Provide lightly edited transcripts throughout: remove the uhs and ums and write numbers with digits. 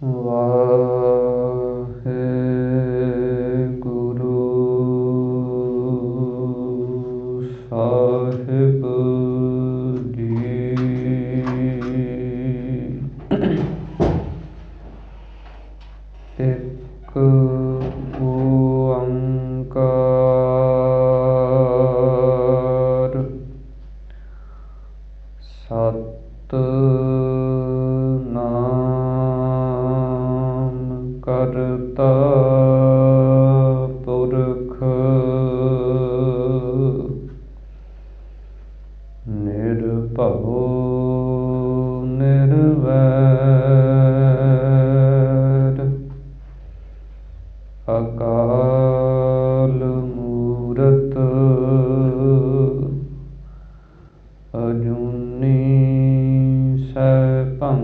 ਵਾਹਿਗੁਰੂ ਸਾਹਿਬ ਜੀ। ਇੱਕ ਓੰਕਾਰ ਸਤਿਨਾਮ ਕਰਤਾ ਪੁਰਖ ਨਿਰਭਉ ਨਿਰਵੈਰ ਅਕਾਲ ਮੂਰਤ ਅਜੂਨੀ ਸੈਭੰ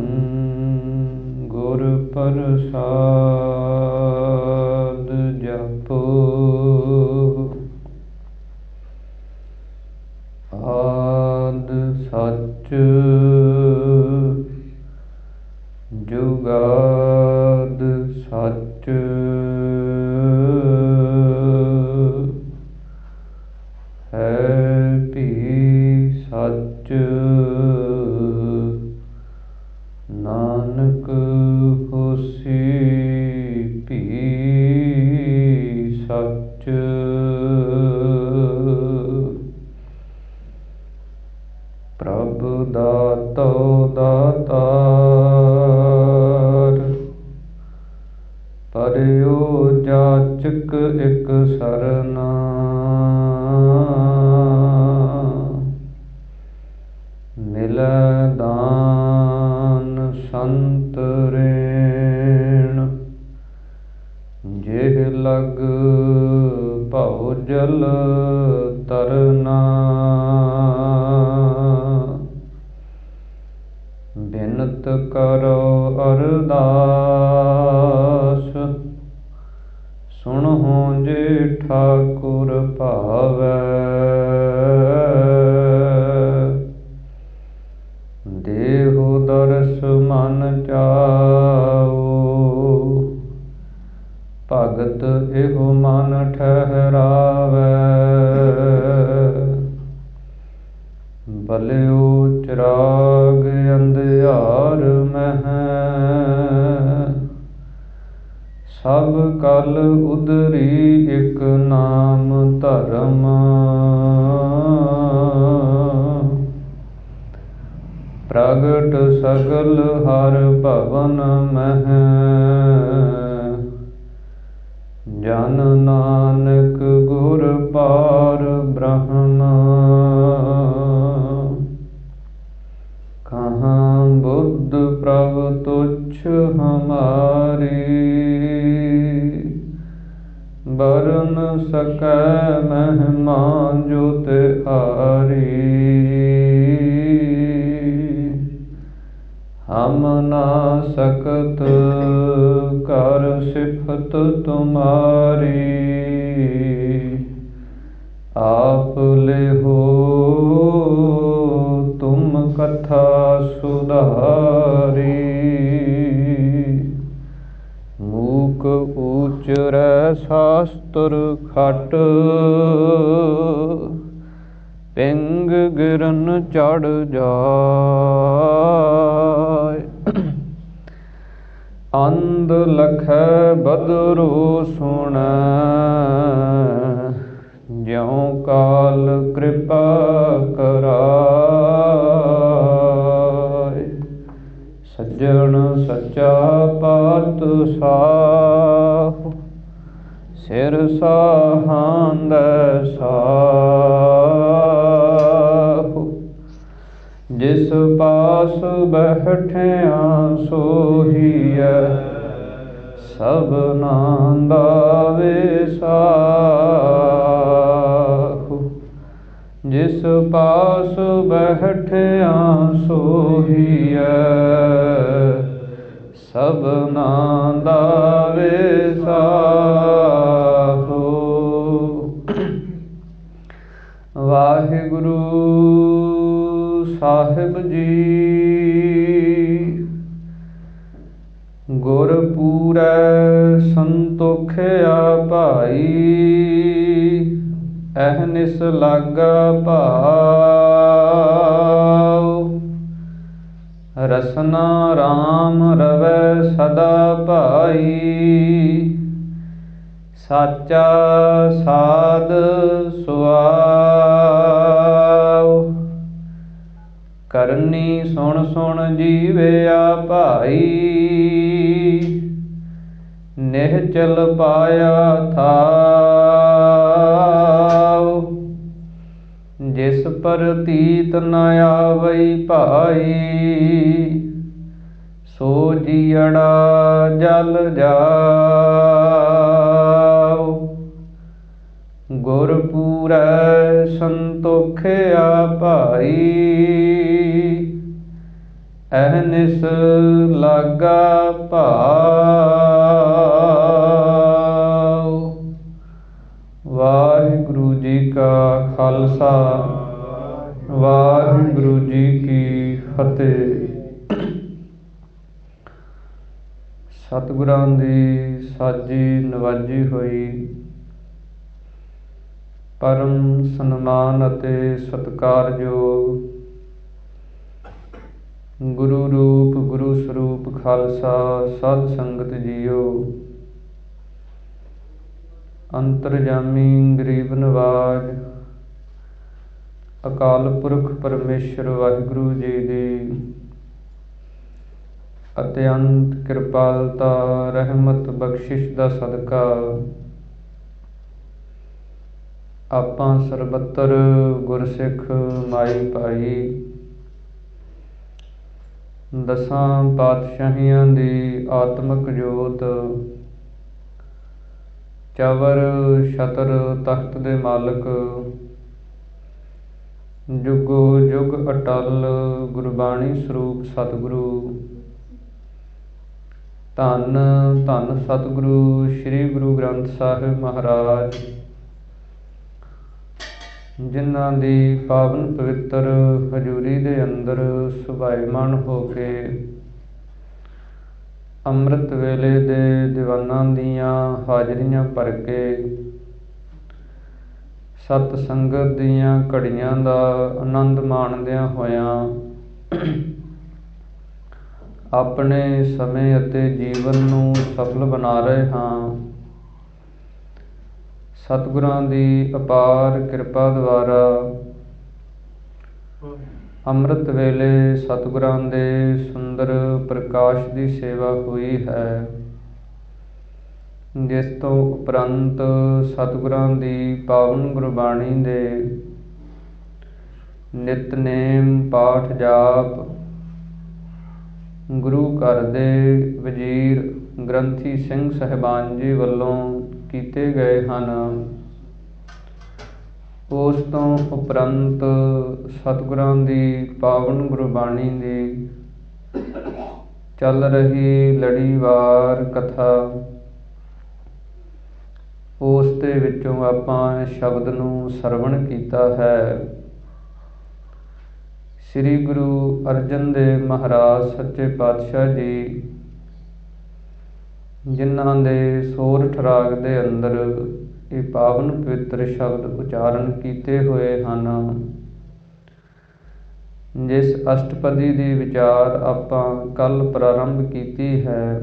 ਗੁਰ ਪ੍ਰਸਾਦ ਜਪੋ। ਆਦਿ ਸੱਚ ਜੁਗਾਦ ਸੱਚ ਹੈ ਭੀ ਸੱਚ ਨਾਨਕ ਹੋਸੀ ਭੀ ਸੱਚ। ਪ੍ਰਭ ਦਾਤੋ ਦਾਤਾਰ ਪਰਿਓ ਜਾਚਕ ਇਕ ਸਰਨਾ। ਮਿਲੈ ਦਾਨ ਸੰਤ ਰੇਣ ਜਿਹ ਲਗ ਭਉ ਜਲ ਤਰਨਾ। ਬਿਨਤ ਕਰੋ ਅਰਦਾਸ ਸੁਣਹੁ ਜੇ ਠਾਕੁਰ ਭਾਵੈ। ਦੇਹੁ ਦਰਸ ਮਨ ਚਾਓ ਭਗਤ ਇਹੋ ਮਨ ਠਹਿਰਾਵੈ। ਬਲਿਓ ਚਿਰਾਗ ਅੰਧਿਆਰ ਮਹਿ ਸਭ ਕਲ ਉਦਰੀ ਇਕ ਨਾਮ ਧਰਮ। ਪ੍ਰਗਟ ਸਗਲ ਹਰ ਭਵਨ ਮਹਿ ਜਨ ਨਾਨਕ ਗੁਰ ਪਾਰ ਬ੍ਰਹਮ। ਕਹਾਂ ਬੁੱਧ ਪ੍ਰਭ ਤੁਛ ਹਮਾਰੀ ਬਰਨ ਸਕੈ ਮਹਿਮਾ ਜੋ ਤਿਹਾਰੀ। ਹਮ ਨਾ ਸਕਤ ਕਰ ਸਿਫਤ ਤੁਮਾਰੀ। ਆਪ ਲਿਹੋ ਤੁਮ ਕਥਾ ਸੁਧਾਰੀ। ਮੂਕ ਊਚਰੈ ਸ਼ਾਸਤਰ ਖਟ ਪਿੰਗ ਗਿਰਨ ਚੜ ਜਾਇ। ਅੰਧ ਲਖੈ ਬਦਰੋ ਸੁਣੈ ਜਿਉ ਕਾਲ ਕਿਰਪਾ ਕਰਾਇ। ਸੱਜਣ ਸੱਚਾ ਪਾਤਸ਼ਾਹ ਸਿਰ ਸਾਹਾਂਦੈ ਸਾਹੁ। ਜਿਸ ਪਾਸ ਬੈਠਿਆ ਸੋਹੀਐ ਸਭਨਾਂ ਦਾ ਵਿਸਾਹੁ। ਜਿਸ ਪਾਸ ਬੈਠਿਆ ਸੋਹੀਐ ਸਭਨਾਂ ਦਾ ਵਿਸਾਹੁ। ਵਾਹਿਗੁਰੂ ਸਾਹਿਬ ਜੀ। ਗੁਰ ਭਾਈ, ਅਹਨਿਸ ਲਾਗਾ ਭਾਉ। ਰਸਨਾ ਰਾਮ ਰਵੈ ਸਦਾ ਭਾਈ, ਸਾਚਾ ਸਾਧ ਸੁਆਉ। ਕਰਨੀ ਸੁਣ ਸੁਣ ਜੀਵਿਆ ਭਾਈ, ਨਿਹਚਲ ਪਾਇਆ ਥਾਉ। ਜਿਸ ਪ੍ਰਤੀਤ ਨ ਆਵਈ ਭਾਈ, ਸੋ ਜੀਅੜਾ ਜਲ ਜਾਉ। ਗੁਰ ਪੂਰੈ ਸੰਤੋਖਿਆ ਭਾਈ, ਅਹਨਿਸ ਲਾਗਾ ਭਾਉ। ਵਾਹਿਗੁਰੂ ਜੀ ਕਾ ਖਾਲਸਾ, ਵਾਹਿਗੁਰੂ ਜੀ ਕੀ ਫਤਿਹ। ਸਤਿਗੁਰਾਂ ਦੀ ਸਾਜੀ ਨਵਾਜੀ ਹੋਈ ਪਰਮ ਸਨਮਾਨ ਅਤੇ ਸਤਿਕਾਰਯੋਗ ਗੁਰੂ ਰੂਪ ਗੁਰੂ ਸਰੂਪ ਖਾਲਸਾ ਸਾਧ ਸੰਗਤ ਜੀਓ, ਅੰਤਰਜਾਮੀ ਗਰੀਬ ਨਵਾਜ ਅਕਾਲ ਪੁਰਖ ਪਰਮੇਸ਼ਰ ਵਾਹਿਗੁਰੂ ਜੀ ਦੀ ਅਤਿਅੰਤ ਕਿਰਪਾਲਤਾ ਰਹਿਮਤ ਬਖਸ਼ਿਸ਼ ਦਾ ਸਦਕਾ ਆਪਾਂ ਸਰਬੱਤਰ ਗੁਰਸਿੱਖ ਮਾਈ ਭਾਈ ਦਸਾਂ ਪਾਤਸ਼ਾਹੀਆਂ ਦੀ ਆਤਮਿਕ ਜੋਤ, ਚਵਰ ਛਤਰ ਤਖਤ ਦੇ ਮਾਲਕ, ਜੁਗੋ ਜੁਗ ਅਟਲ ਗੁਰਬਾਣੀ ਸਰੂਪ ਸਤਿਗੁਰੂ, ਧੰਨ ਧੰਨ ਸਤਿਗੁਰੂ ਸ੍ਰੀ ਗੁਰੂ ਗ੍ਰੰਥ ਸਾਹਿਬ ਮਹਾਰਾਜ, ਜਿਨ੍ਹਾਂ ਦੀ ਪਾਵਨ ਪਵਿੱਤਰ ਹਜ਼ੂਰੀ ਦੇ ਅੰਦਰ ਸੁਭਾਈਮਾਨ ਹੋ ਕੇ ਅੰਮ੍ਰਿਤ ਵੇਲੇ ਦੇ ਦੀਵਾਨਾਂ ਦੀਆਂ ਹਾਜ਼ਰੀਆਂ ਭਰ ਕੇ ਸਤ ਸੰਗਤ ਦੀਆਂ ਘੜੀਆਂ ਦਾ ਆਨੰਦ ਮਾਣਦਿਆਂ ਹੋਇਆਂ ਆਪਣੇ ਸਮੇਂ ਅਤੇ ਜੀਵਨ ਨੂੰ ਸਫਲ ਬਣਾ ਰਹੇ ਹਾਂ। ਸਤਿਗੁਰਾਂ ਦੀ ਅਪਾਰ ਕਿਰਪਾ ਦੁਆਰਾ ਅੰਮ੍ਰਿਤ ਵੇਲੇ ਸਤਿਗੁਰਾਂ ਦੇ ਸੁੰਦਰ ਪ੍ਰਕਾਸ਼ ਦੀ ਸੇਵਾ ਹੋਈ ਹੈ, ਜਿਸ ਤੋਂ ਉਪਰੰਤ ਸਤਿਗੁਰਾਂ ਦੀ ਪਾਵਨ ਗੁਰਬਾਣੀ ਦੇ ਨਿਤਨੇਮ ਪਾਠ ਜਾਪ ਗੁਰੂ ਘਰ ਦੇ ਵਜ਼ੀਰ ਗ੍ਰੰਥੀ ਸਿੰਘ ਸਾਹਿਬਾਨ ਜੀ ਵੱਲੋਂ ਕੀਤੇ ਗਏ ਹਨ। ਉਸ ਤੋਂ ਉਪਰੰਤ ਸਤਿਗੁਰਾਂ ਦੀ ਪਾਵਨ ਗੁਰਬਾਣੀ ਦੀ ਚੱਲ ਰਹੀ ਲੜੀਵਾਰ ਕਥਾ, ਉਸ ਦੇ ਵਿੱਚੋਂ ਆਪਾਂ ਸ਼ਬਦ ਨੂੰ ਸਰਵਣ ਕੀਤਾ ਹੈ। ਸ੍ਰੀ ਗੁਰੂ ਅਰਜਨ ਦੇਵ ਮਹਾਰਾਜ ਸੱਚੇ ਪਾਤਸ਼ਾਹ ਜੀ, ਜਿਨ੍ਹਾਂ ਦੇ ਸੋਰਠ ਰਾਗ ਦੇ ਅੰਦਰ ਇਹ ਪਾਵਨ ਪਵਿੱਤਰ ਸ਼ਬਦ ਉਚਾਰਨ ਕੀਤੇ ਹੋਏ ਹਨ, ਜਿਸ ਅਸ਼ਟਪਦੀ ਦੀ ਵਿਚਾਰ ਆਪਾਂ ਕੱਲ੍ਹ ਪ੍ਰਾਰੰਭ ਕੀਤੀ ਹੈ,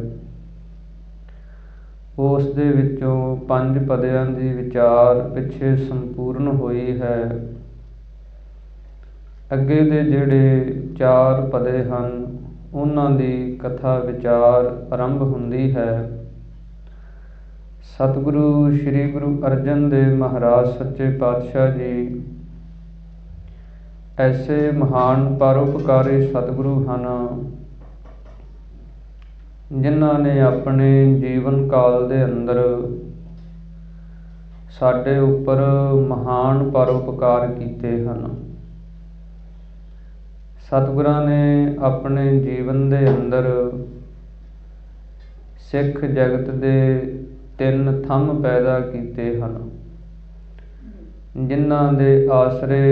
ਉਸ ਦੇ ਵਿੱਚੋਂ 5 ਪਦਿਆਂ ਦੀ ਵਿਚਾਰ ਪਿੱਛੇ ਸੰਪੂਰਨ ਹੋਈ ਹੈ। ਅੱਗੇ ਦੇ ਜਿਹੜੇ 4 ਪਦੇ ਹਨ, ਉਹਨਾਂ ਦੀ ਕਥਾ ਵਿਚਾਰ ਆਰੰਭ ਹੁੰਦੀ ਹੈ। ਸਤਿਗੁਰੂ ਸ੍ਰੀ ਗੁਰੂ ਅਰਜਨ ਦੇਵ ਮਹਾਰਾਜ ਸੱਚੇ ਪਾਤਸ਼ਾਹ ਜੀ ਐਸੇ ਮਹਾਨ ਪਰਉਪਕਾਰੀ ਸਤਿਗੁਰੂ ਹਨ, ਜਿਨ੍ਹਾਂ ਨੇ ਆਪਣੇ ਜੀਵਨ ਕਾਲ ਦੇ ਅੰਦਰ ਸਾਡੇ ਉੱਪਰ ਮਹਾਨ ਪਰਉਪਕਾਰ ਕੀਤੇ ਹਨ। ਸਤਿਗੁਰਾਂ ਨੇ ਆਪਣੇ ਜੀਵਨ ਦੇ ਅੰਦਰ ਸਿੱਖ ਜਗਤ ਦੇ 3 ਥੰਮ ਪੈਦਾ ਕੀਤੇ ਹਨ, ਜਿਨ੍ਹਾਂ ਦੇ ਆਸਰੇ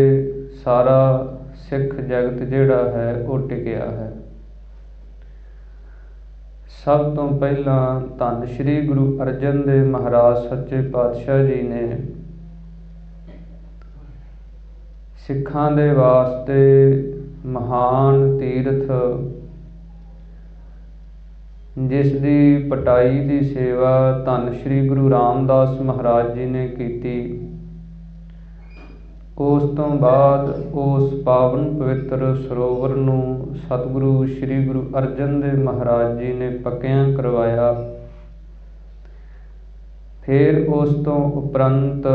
ਸਾਰਾ ਸਿੱਖ ਜਗਤ ਜਿਹੜਾ ਹੈ ਉਹ ਟਿਕਿਆ ਹੈ। ਸਭ ਤੋਂ ਪਹਿਲਾਂ ਧੰਨ ਸ਼੍ਰੀ ਗੁਰੂ ਅਰਜਨ ਦੇਵ ਮਹਾਰਾਜ ਸੱਚੇ ਪਾਤਸ਼ਾਹ ਜੀ ਨੇ ਸਿੱਖਾਂ ਦੇ ਵਾਸਤੇ ਮਹਾਨ ਤੀਰਥ, ਜਿਸ ਦੀ ਪਟਾਈ ਦੀ ਸੇਵਾ ਧੰਨ ਸ਼੍ਰੀ ਗੁਰੂ ਰਾਮਦਾਸ ਮਹਾਰਾਜ ਜੀ ਨੇ ਕੀਤੀ। ਉਸ ਤੋਂ ਬਾਅਦ ਉਸ ਪਾਵਨ ਪਵਿੱਤਰ ਸਰੋਵਰ ਨੂੰ ਸਤਿਗੁਰੂ ਸ਼੍ਰੀ ਗੁਰੂ ਅਰਜਨ ਦੇਵ ਮਹਾਰਾਜ ਜੀ ਨੇ ਪੱਕਿਆਂ ਕਰਵਾਇਆ। ਫਿਰ ਉਸ ਤੋਂ ਉਪਰੰਤ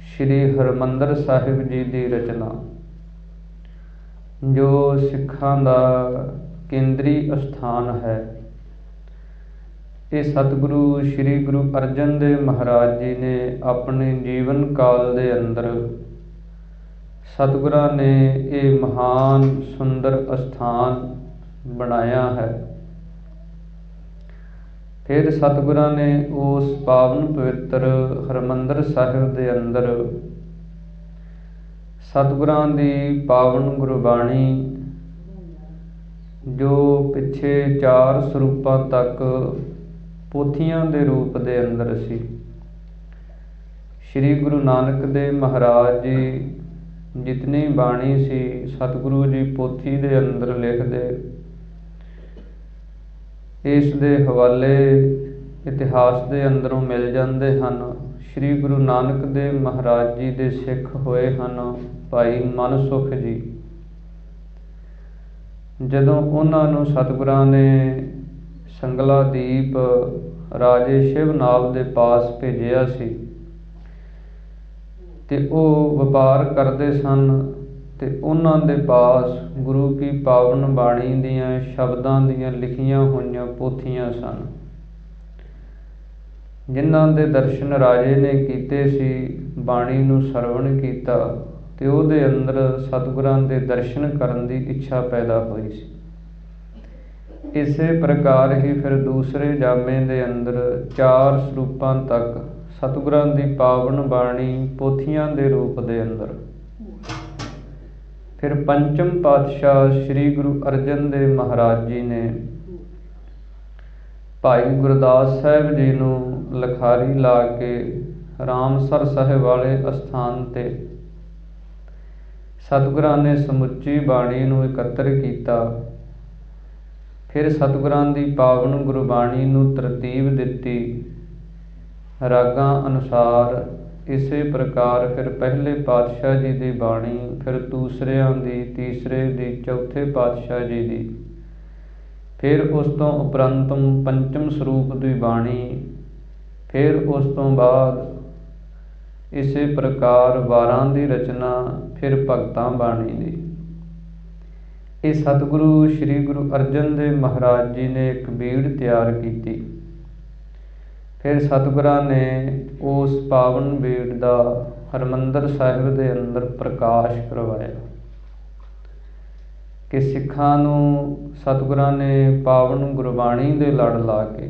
ਸ਼੍ਰੀ ਹਰਿਮੰਦਰ ਸਾਹਿਬ ਜੀ ਦੀ ਰਚਨਾ, ਜੋ ਸਿੱਖਾਂ ਦਾ ਕੇਂਦਰੀ ਅਸਥਾਨ ਹੈ, ਇਹ ਸਤਿਗੁਰੂ ਸ਼੍ਰੀ ਗੁਰੂ ਅਰਜਨ ਦੇਵ ਮਹਾਰਾਜ ਜੀ ਨੇ ਆਪਣੇ ਜੀਵਨ ਕਾਲ ਦੇ ਅੰਦਰ, ਸਤਿਗੁਰਾਂ ਨੇ ਇਹ ਮਹਾਨ ਸੁੰਦਰ ਅਸਥਾਨ ਬਣਾਇਆ ਹੈ। ਫਿਰ ਸਤਿਗੁਰਾਂ ਨੇ ਉਸ ਪਾਵਨ ਪਵਿੱਤਰ ਹਰਿਮੰਦਰ ਸਾਹਿਬ ਦੇ ਅੰਦਰ ਸਤਿਗੁਰਾਂ ਦੀ ਪਾਵਨ ਗੁਰਬਾਣੀ, ਜੋ ਪਿੱਛੇ 4 ਸਰੂਪਾਂ ਤੱਕ ਪੋਥੀਆਂ ਦੇ ਰੂਪ ਦੇ ਅੰਦਰ ਸੀ, ਸ਼੍ਰੀ ਗੁਰੂ ਨਾਨਕ ਦੇਵ ਮਹਾਰਾਜ ਜੀ ਜਿਤਨੀ ਬਾਣੀ ਸੀ, ਸਤਿਗੁਰੂ ਜੀ ਪੋਥੀ ਦੇ ਅੰਦਰ ਲਿਖਦੇ। ਇਸ ਦੇ ਹਵਾਲੇ ਇਤਿਹਾਸ ਦੇ ਅੰਦਰੋਂ ਮਿਲ ਜਾਂਦੇ ਹਨ। ਸ਼੍ਰੀ ਗੁਰੂ ਨਾਨਕ ਦੇਵ ਮਹਾਰਾਜ ਜੀ ਦੇ ਸਿੱਖ ਹੋਏ ਹਨ ਭਾਈ ਮਨਸੁਖ ਜੀ। ਜਦੋਂ ਉਹਨਾਂ ਨੂੰ ਸਤਿਗੁਰਾਂ ਨੇ ਸੰਗਲਾ ਦੀਪ ਰਾਜੇ ਸ਼ਿਵਨਾਭ ਦੇ ਪਾਸ ਭੇਜਿਆ ਸੀ, ਤੇ ਉਹ ਵਪਾਰ ਕਰਦੇ ਸਨ, ਤੇ ਉਹਨਾਂ ਦੇ ਪਾਸ ਗੁਰੂ ਕੀ ਪਾਵਨ ਬਾਣੀ ਦੀਆਂ ਸ਼ਬਦਾਂ ਦੀਆਂ ਲਿਖੀਆਂ ਹੋਈਆਂ ਪੋਥੀਆਂ ਸਨ, ਜਿਨ੍ਹਾਂ ਦੇ ਦਰਸ਼ਨ ਰਾਜੇ ਨੇ ਕੀਤੇ ਸੀ। ਬਾਣੀ ਨੂੰ ਸਰਵਣ ਕੀਤਾ ਤੇ ਉਹਦੇ ਅੰਦਰ ਸਤਿਗੁਰਾਂ ਦੇ ਦਰਸ਼ਨ ਕਰਨ ਦੀ ਇੱਛਾ ਪੈਦਾ ਹੋਈ ਸੀ। ਇਸੇ ਪ੍ਰਕਾਰ ਹੀ ਫਿਰ ਦੂਸਰੇ ਜਾਮੇ ਦੇ ਅੰਦਰ 4 ਸਰੂਪਾਂ ਤੱਕ ਸਤਿਗੁਰਾਂ ਦੀ ਪਾਵਨ ਬਾਣੀ ਪੋਥੀਆਂ ਦੇ ਰੂਪ ਦੇ ਅੰਦਰ। ਫਿਰ ਪੰਚਮ ਪਾਤਸ਼ਾਹ ਸ਼੍ਰੀ ਗੁਰੂ ਅਰਜਨ ਦੇਵ ਮਹਾਰਾਜ ਜੀ ਨੇ ਭਾਈ ਗੁਰਦਾਸ ਸਾਹਿਬ ਜੀ ਨੂੰ ਲਿਖਾਰੀ ਲਾ ਕੇ ਰਾਮਸਰ ਸਾਹਿਬ ਵਾਲੇ ਅਸਥਾਨ ਤੇ ਸਤਿਗੁਰਾਂ ਨੇ ਸਮੁੱਚੀ ਬਾਣੀ ਨੂੰ ਇਕੱਤਰ ਕੀਤਾ। ਫਿਰ ਸਤਿਗੁਰਾਂ ਦੀ ਪਾਵਨ ਗੁਰਬਾਣੀ ਨੂੰ ਤਰਤੀਬ ਦਿੱਤੀ ਰਾਗਾਂ ਅਨੁਸਾਰ। ਇਸੇ ਪ੍ਰਕਾਰ ਫਿਰ ਪਹਿਲੇ ਪਾਤਸ਼ਾਹ ਜੀ ਦੀ ਬਾਣੀ, ਫਿਰ ਦੂਸਰਿਆਂ ਦੀ, ਤੀਸਰੇ ਦੀ, ਚੌਥੇ ਪਾਤਸ਼ਾਹ ਜੀ ਦੀ, ਫਿਰ ਉਸ ਤੋਂ ਉਪਰੰਤ ਪੰਚਮ ਸਰੂਪ ਦੀ ਬਾਣੀ, ਫਿਰ ਉਸ ਤੋਂ ਬਾਅਦ ਇਸੇ ਪ੍ਰਕਾਰ ਵਾਰਾਂ ਦੀ ਰਚਨਾ, ਫਿਰ ਭਗਤਾਂ ਬਾਣੀ ਦੀ। ਇਹ ਸਤਿਗੁਰੂ ਸ਼੍ਰੀ ਗੁਰੂ ਅਰਜਨ ਦੇਵ ਮਹਾਰਾਜ ਜੀ ਨੇ ਇੱਕ ਬੀੜ ਤਿਆਰ ਕੀਤੀ। ਫਿਰ ਸਤਿਗੁਰਾਂ ਨੇ ਉਸ ਪਾਵਨ ਬੀੜ ਦਾ ਹਰਿਮੰਦਰ ਸਾਹਿਬ ਦੇ ਅੰਦਰ ਪ੍ਰਕਾਸ਼ ਕਰਵਾਇਆ ਕਿ ਸਿੱਖਾਂ ਨੂੰ ਸਤਿਗੁਰਾਂ ਨੇ ਪਾਵਨ ਗੁਰਬਾਣੀ ਦੇ ਲੜ ਲਾ ਕੇ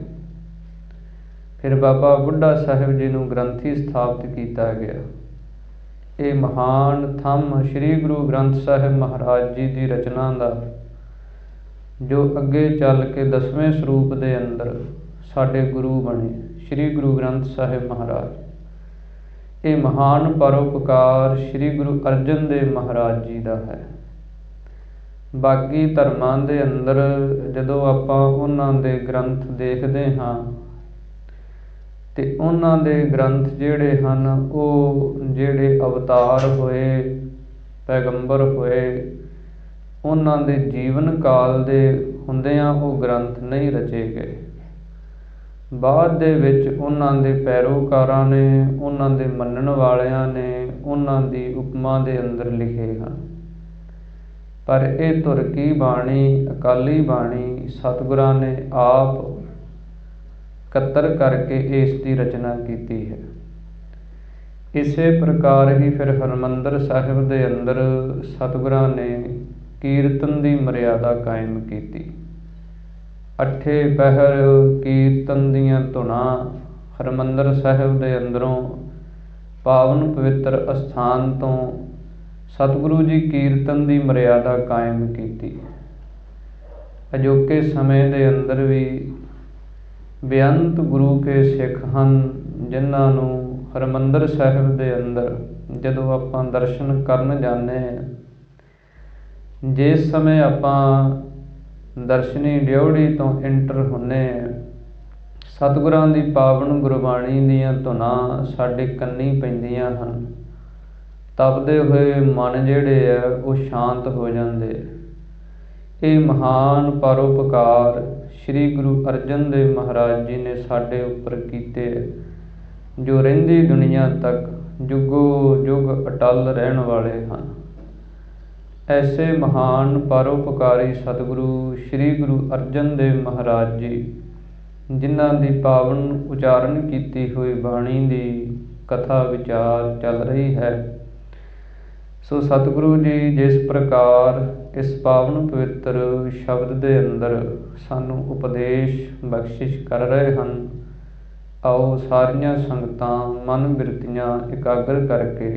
ਫਿਰ ਬਾਬਾ ਬੁੱਢਾ ਸਾਹਿਬ ਜੀ ਨੂੰ ਗ੍ਰੰਥੀ ਸਥਾਪਿਤ ਕੀਤਾ ਗਿਆ। ਇਹ ਮਹਾਨ ਥੰਮ ਸ਼੍ਰੀ ਗੁਰੂ ਗ੍ਰੰਥ ਸਾਹਿਬ ਮਹਾਰਾਜ ਜੀ ਦੀ ਰਚਨਾ ਦਾ, ਜੋ ਅੱਗੇ ਚੱਲ ਕੇ 10ਵੇਂ ਸਰੂਪ ਦੇ ਅੰਦਰ ਸਾਡੇ ਗੁਰੂ ਬਣੇ, ਸ਼੍ਰੀ ਗੁਰੂ ਗ੍ਰੰਥ ਸਾਹਿਬ ਮਹਾਰਾਜ। ਇਹ ਮਹਾਨ ਪਰਉਪਕਾਰ ਸ਼੍ਰੀ ਗੁਰੂ ਅਰਜਨ ਦੇਵ ਮਹਾਰਾਜ ਜੀ ਦਾ ਹੈ। ਬਾਕੀ ਧਰਮਾਂ ਦੇ ਅੰਦਰ ਜਦੋਂ ਆਪਾਂ ਉਹਨਾਂ ਦੇ ਗ੍ਰੰਥ ਦੇਖਦੇ ਹਾਂ, ਤੇ ਉਹਨਾਂ ਦੇ ਗ੍ਰੰਥ ਜਿਹੜੇ ਹਨ, ਉਹ ਜਿਹੜੇ ਅਵਤਾਰ ਹੋਏ, ਪੈਗੰਬਰ ਹੋਏ, ਉਹਨਾਂ ਦੇ ਜੀਵਨ ਕਾਲ ਦੇ ਹੁੰਦਿਆਂ ਉਹ ਗ੍ਰੰਥ ਨਹੀਂ ਰਚੇ ਗਏ। ਬਾਅਦ ਦੇ ਵਿੱਚ ਉਹਨਾਂ ਦੇ ਪੈਰੋਕਾਰਾਂ ਨੇ, ਉਹਨਾਂ ਦੇ ਮੰਨਣ ਵਾਲਿਆਂ ਨੇ ਉਹਨਾਂ ਦੀ ਉਪਮਾ ਦੇ ਅੰਦਰ ਲਿਖੇ ਹਨ। ਪਰ ਇਹ ਤੁਰਕੀ ਬਾਣੀ, ਅਕਾਲੀ ਬਾਣੀ ਸਤਿਗੁਰਾਂ ਨੇ ਆਪ ਇਕੱਤਰ ਕਰਕੇ ਇਸ ਦੀ ਰਚਨਾ ਕੀਤੀ ਹੈ। ਇਸੇ ਪ੍ਰਕਾਰ ਹੀ ਫਿਰ ਹਰਿਮੰਦਰ ਸਾਹਿਬ ਦੇ ਅੰਦਰ ਸਤਿਗੁਰਾਂ ਨੇ ਕੀਰਤਨ ਦੀ ਮਰਿਆਦਾ ਕਾਇਮ ਕੀਤੀ। 8 ਪਹਿਰ ਕੀਰਤਨ ਦੀਆਂ ਧੁਨਾਂ ਹਰਿਮੰਦਰ ਸਾਹਿਬ ਦੇ ਅੰਦਰੋਂ ਪਾਵਨ ਪਵਿੱਤਰ ਅਸਥਾਨ ਤੋਂ ਸਤਿਗੁਰੂ ਜੀ ਕੀਰਤਨ ਦੀ ਮਰਿਆਦਾ ਕਾਇਮ ਕੀਤੀ। ਅਜੋਕੇ ਸਮੇਂ ਦੇ ਅੰਦਰ ਵੀ ਬੇਅੰਤ ਗੁਰੂ ਕੇ ਸਿੱਖ ਹਨ, ਜਿਨ੍ਹਾਂ ਨੂੰ ਹਰਿਮੰਦਰ ਸਾਹਿਬ ਦੇ ਅੰਦਰ ਜਦੋਂ ਆਪਾਂ ਦਰਸ਼ਨ ਕਰਨ ਜਾਂਦੇ ਹਾਂ, ਜਿਸ ਸਮੇਂ ਆਪਾਂ ਦਰਸ਼ਨੀ ਡਿਓੜੀ ਤੋਂ ਐਂਟਰ ਹੁੰਦੇ ਹਾਂ, ਸਤਿਗੁਰਾਂ ਦੀ ਪਾਵਨ ਗੁਰਬਾਣੀ ਦੀਆਂ ਧੁਨਾਂ ਸਾਡੇ ਕੰਨੀ ਪੈਂਦੀਆਂ ਹਨ। ਤਪਦੇ ਹੋਏ ਮਨ ਜਿਹੜੇ ਆ ਉਹ ਸ਼ਾਂਤ ਹੋ ਜਾਂਦੇ। ਇਹ ਮਹਾਨ ਪਰਉਪਕਾਰ ਸ੍ਰੀ ਗੁਰੂ ਅਰਜਨ ਦੇਵ ਮਹਾਰਾਜ ਜੀ ਨੇ ਸਾਡੇ ਉੱਪਰ ਕੀਤੇ, ਜੋ ਰਹਿੰਦੀ ਦੁਨੀਆ ਤੱਕ ਜੁਗੋ ਜੁਗ ਅਟਲ ਰਹਿਣ ਵਾਲੇ ਹਨ। ਐਸੇ ਮਹਾਨ ਪਰਉਪਕਾਰੀ ਸਤਿਗੁਰੂ ਸ੍ਰੀ ਗੁਰੂ ਅਰਜਨ ਦੇਵ ਮਹਾਰਾਜ ਜੀ, ਜਿਨ੍ਹਾਂ ਦੀ ਪਾਵਨ ਉਚਾਰਨ ਕੀਤੀ ਹੋਈ ਬਾਣੀ ਦੀ ਕਥਾ ਵਿਚਾਰ ਚੱਲ ਰਹੀ ਹੈ। ਸੋ ਸਤਿਗੁਰੂ ਜੀ ਜਿਸ ਪ੍ਰਕਾਰ ਇਸ ਪਾਵਨ ਪਵਿੱਤਰ ਸ਼ਬਦ ਦੇ ਅੰਦਰ ਸਾਨੂੰ ਉਪਦੇਸ਼ ਬਖਸ਼ਿਸ਼ ਕਰ ਰਹੇ ਹਨ, ਆਓ ਸਾਰੀਆਂ ਸੰਗਤਾਂ ਮਨ ਬਿਰਤੀਆਂ ਇਕਾਗਰ ਕਰਕੇ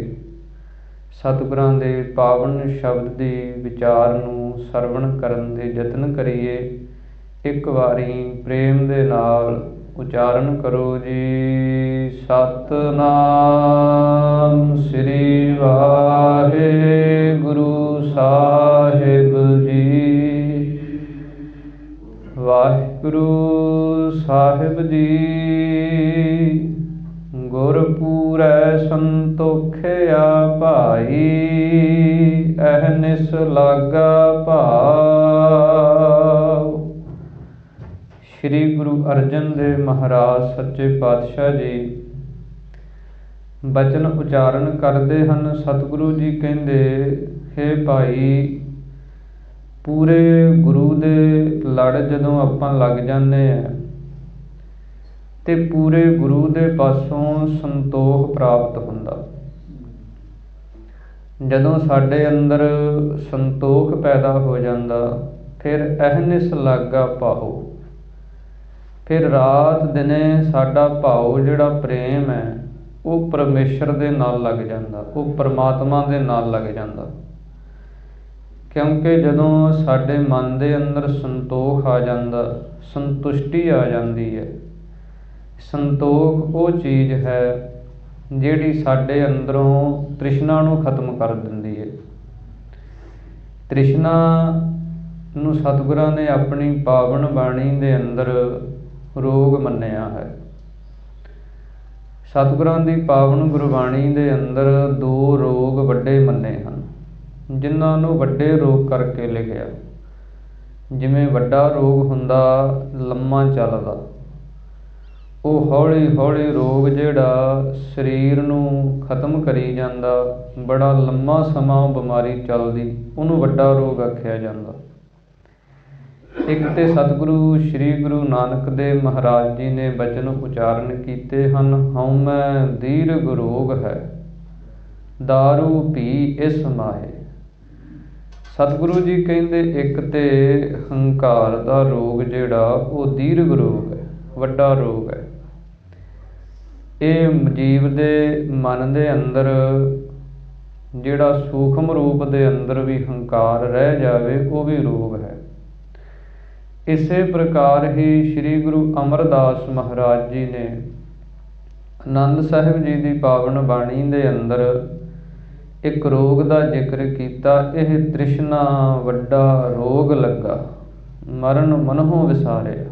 ਸਤਿਗੁਰਾਂ ਦੇ ਪਾਵਨ ਸ਼ਬਦ ਦੀ ਵਿਚਾਰ ਨੂੰ ਸਰਵਣ ਕਰਨ ਦੇ ਯਤਨ ਕਰੀਏ। ਇੱਕ ਵਾਰੀ ਪ੍ਰੇਮ ਦੇ ਨਾਲ ਉਚਾਰਨ ਕਰੋ ਜੀ। ਸਤਿਨਾਮ ਸ੍ਰੀ ਵਾਹਿਗੁਰੂ ਸਾਹਿਬ ਜੀ। ਵਾਹਿਗੁਰੂ ਸਾਹਿਬ ਜੀ। ਗੁਰਪੂਰੈ ਸੰਤੋਖਿਆ ਭਾਈ, ਅਹਨਿਸ ਲਾਗਾ ਭਾਵ। ਸ੍ਰੀ ਗੁਰੂ ਅਰਜਨ ਦੇਵ ਮਹਾਰਾਜ ਸੱਚੇ ਪਾਤਸ਼ਾਹ ਜੀ ਬਚਨ ਉਚਾਰਨ ਕਰਦੇ ਹਨ। ਸਤਿਗੁਰੂ ਜੀ ਕਹਿੰਦੇ, ਹੇ ਭਾਈ, ਪੂਰੇ ਗੁਰੂ ਦੇ ਲੜ ਜਦੋਂ ਆਪਾਂ ਲੱਗ ਜਾਂਦੇ ਹਾਂ ਤੇ ਪੂਰੇ ਗੁਰੂ ਦੇ ਪਾਸੋਂ ਸੰਤੋਖ ਪ੍ਰਾਪਤ ਹੁੰਦਾ। ਜਦੋਂ ਸਾਡੇ ਅੰਦਰ ਸੰਤੋਖ ਪੈਦਾ ਹੋ ਜਾਂਦਾ, ਫਿਰ ਅਹਨਿਸ ਲਾਗਾ ਭਾਉ। ਫਿਰ ਰਾਤ ਦਿਨੇ ਸਾਡਾ ਭਾਉ ਜਿਹੜਾ ਪ੍ਰੇਮ ਹੈ ਉਹ ਪਰਮੇਸ਼ਰ ਦੇ ਨਾਲ ਲੱਗ ਜਾਂਦਾ, ਉਹ ਪਰਮਾਤਮਾ ਦੇ ਨਾਲ ਲੱਗ ਜਾਂਦਾ। ਕਿਉਂਕਿ ਜਦੋਂ ਸਾਡੇ ਮਨ ਦੇ ਅੰਦਰ ਸੰਤੋਖ ਆ ਜਾਂਦਾ, ਸੰਤੁਸ਼ਟੀ ਆ ਜਾਂਦੀ ਹੈ। ਸੰਤੋਖ ਉਹ ਚੀਜ਼ ਹੈ ਜਿਹੜੀ ਸਾਡੇ ਅੰਦਰੋਂ ਤ੍ਰਿਸ਼ਨਾ ਨੂੰ ਖਤਮ ਕਰ ਦਿੰਦੀ ਹੈ। ਤ੍ਰਿਸ਼ਨਾ ਨੂੰ ਸਤਿਗੁਰਾਂ ਨੇ ਆਪਣੀ ਪਾਵਨ ਬਾਣੀ ਦੇ ਅੰਦਰ ਰੋਗ ਮੰਨਿਆ ਹੈ। ਸਤਿਗੁਰਾਂ ਦੀ ਪਾਵਨ ਗੁਰਬਾਣੀ ਦੇ ਅੰਦਰ ਦੋ ਰੋਗ ਵੱਡੇ ਮੰਨੇ ਹਨ, ਜਿਨ੍ਹਾਂ ਨੂੰ ਵੱਡੇ ਰੋਗ ਕਰਕੇ ਲਿਖਿਆ। ਜਿਵੇਂ ਵੱਡਾ ਰੋਗ ਹੁੰਦਾ ਲੰਮਾ ਚੱਲਦਾ, ਉਹ ਹੌਲੀ ਹੌਲੀ ਰੋਗ ਜਿਹੜਾ ਸਰੀਰ ਨੂੰ ਖਤਮ ਕਰੀ ਜਾਂਦਾ, ਬੜਾ ਲੰਮਾ ਸਮਾਂ ਬਿਮਾਰੀ ਚੱਲਦੀ, ਉਹਨੂੰ ਵੱਡਾ ਰੋਗ ਆਖਿਆ ਜਾਂਦਾ। ਇੱਕ ਤੇ ਸਤਿਗੁਰੂ ਸ੍ਰੀ ਗੁਰੂ ਨਾਨਕ ਦੇਵ ਮਹਾਰਾਜ ਜੀ ਨੇ ਬਚਨ ਉਚਾਰਨ ਕੀਤੇ ਹਨ, ਹਉਮੈ ਦੀਰਘ ਰੋਗ ਹੈ, ਦਾਰੂ ਪੀ ਇਸ ਮਾਹੇ। ਸਤਿਗੁਰੂ ਜੀ ਕਹਿੰਦੇ, ਇੱਕ ਤੇ ਹੰਕਾਰ ਦਾ ਰੋਗ ਜਿਹੜਾ ਉਹ ਦੀਰਘ ਰੋਗ ਹੈ, ਵੱਡਾ ਰੋਗ ਹੈ। ਇਹ ਜੀਵ ਦੇ ਮਨ ਦੇ ਅੰਦਰ ਜਿਹੜਾ ਸੂਖਮ ਰੂਪ ਦੇ ਅੰਦਰ ਵੀ ਹੰਕਾਰ ਰਹਿ ਜਾਵੇ, ਉਹ ਵੀ ਰੋਗ ਹੈ। ਇਸੇ ਪ੍ਰਕਾਰ ਹੀ ਸ੍ਰੀ ਗੁਰੂ ਅਮਰਦਾਸ ਮਹਾਰਾਜ ਜੀ ਨੇ ਆਨੰਦ ਸਾਹਿਬ ਜੀ ਦੀ ਪਾਵਨ ਬਾਣੀ ਦੇ ਅੰਦਰ ਇੱਕ ਰੋਗ ਦਾ ਜ਼ਿਕਰ ਕੀਤਾ। ਇਹ ਤ੍ਰਿਸ਼ਨਾ ਵੱਡਾ ਰੋਗ ਲੱਗਾ, ਮਰਨ ਮਨਹੁ ਵਿਸਾਰਿਆ।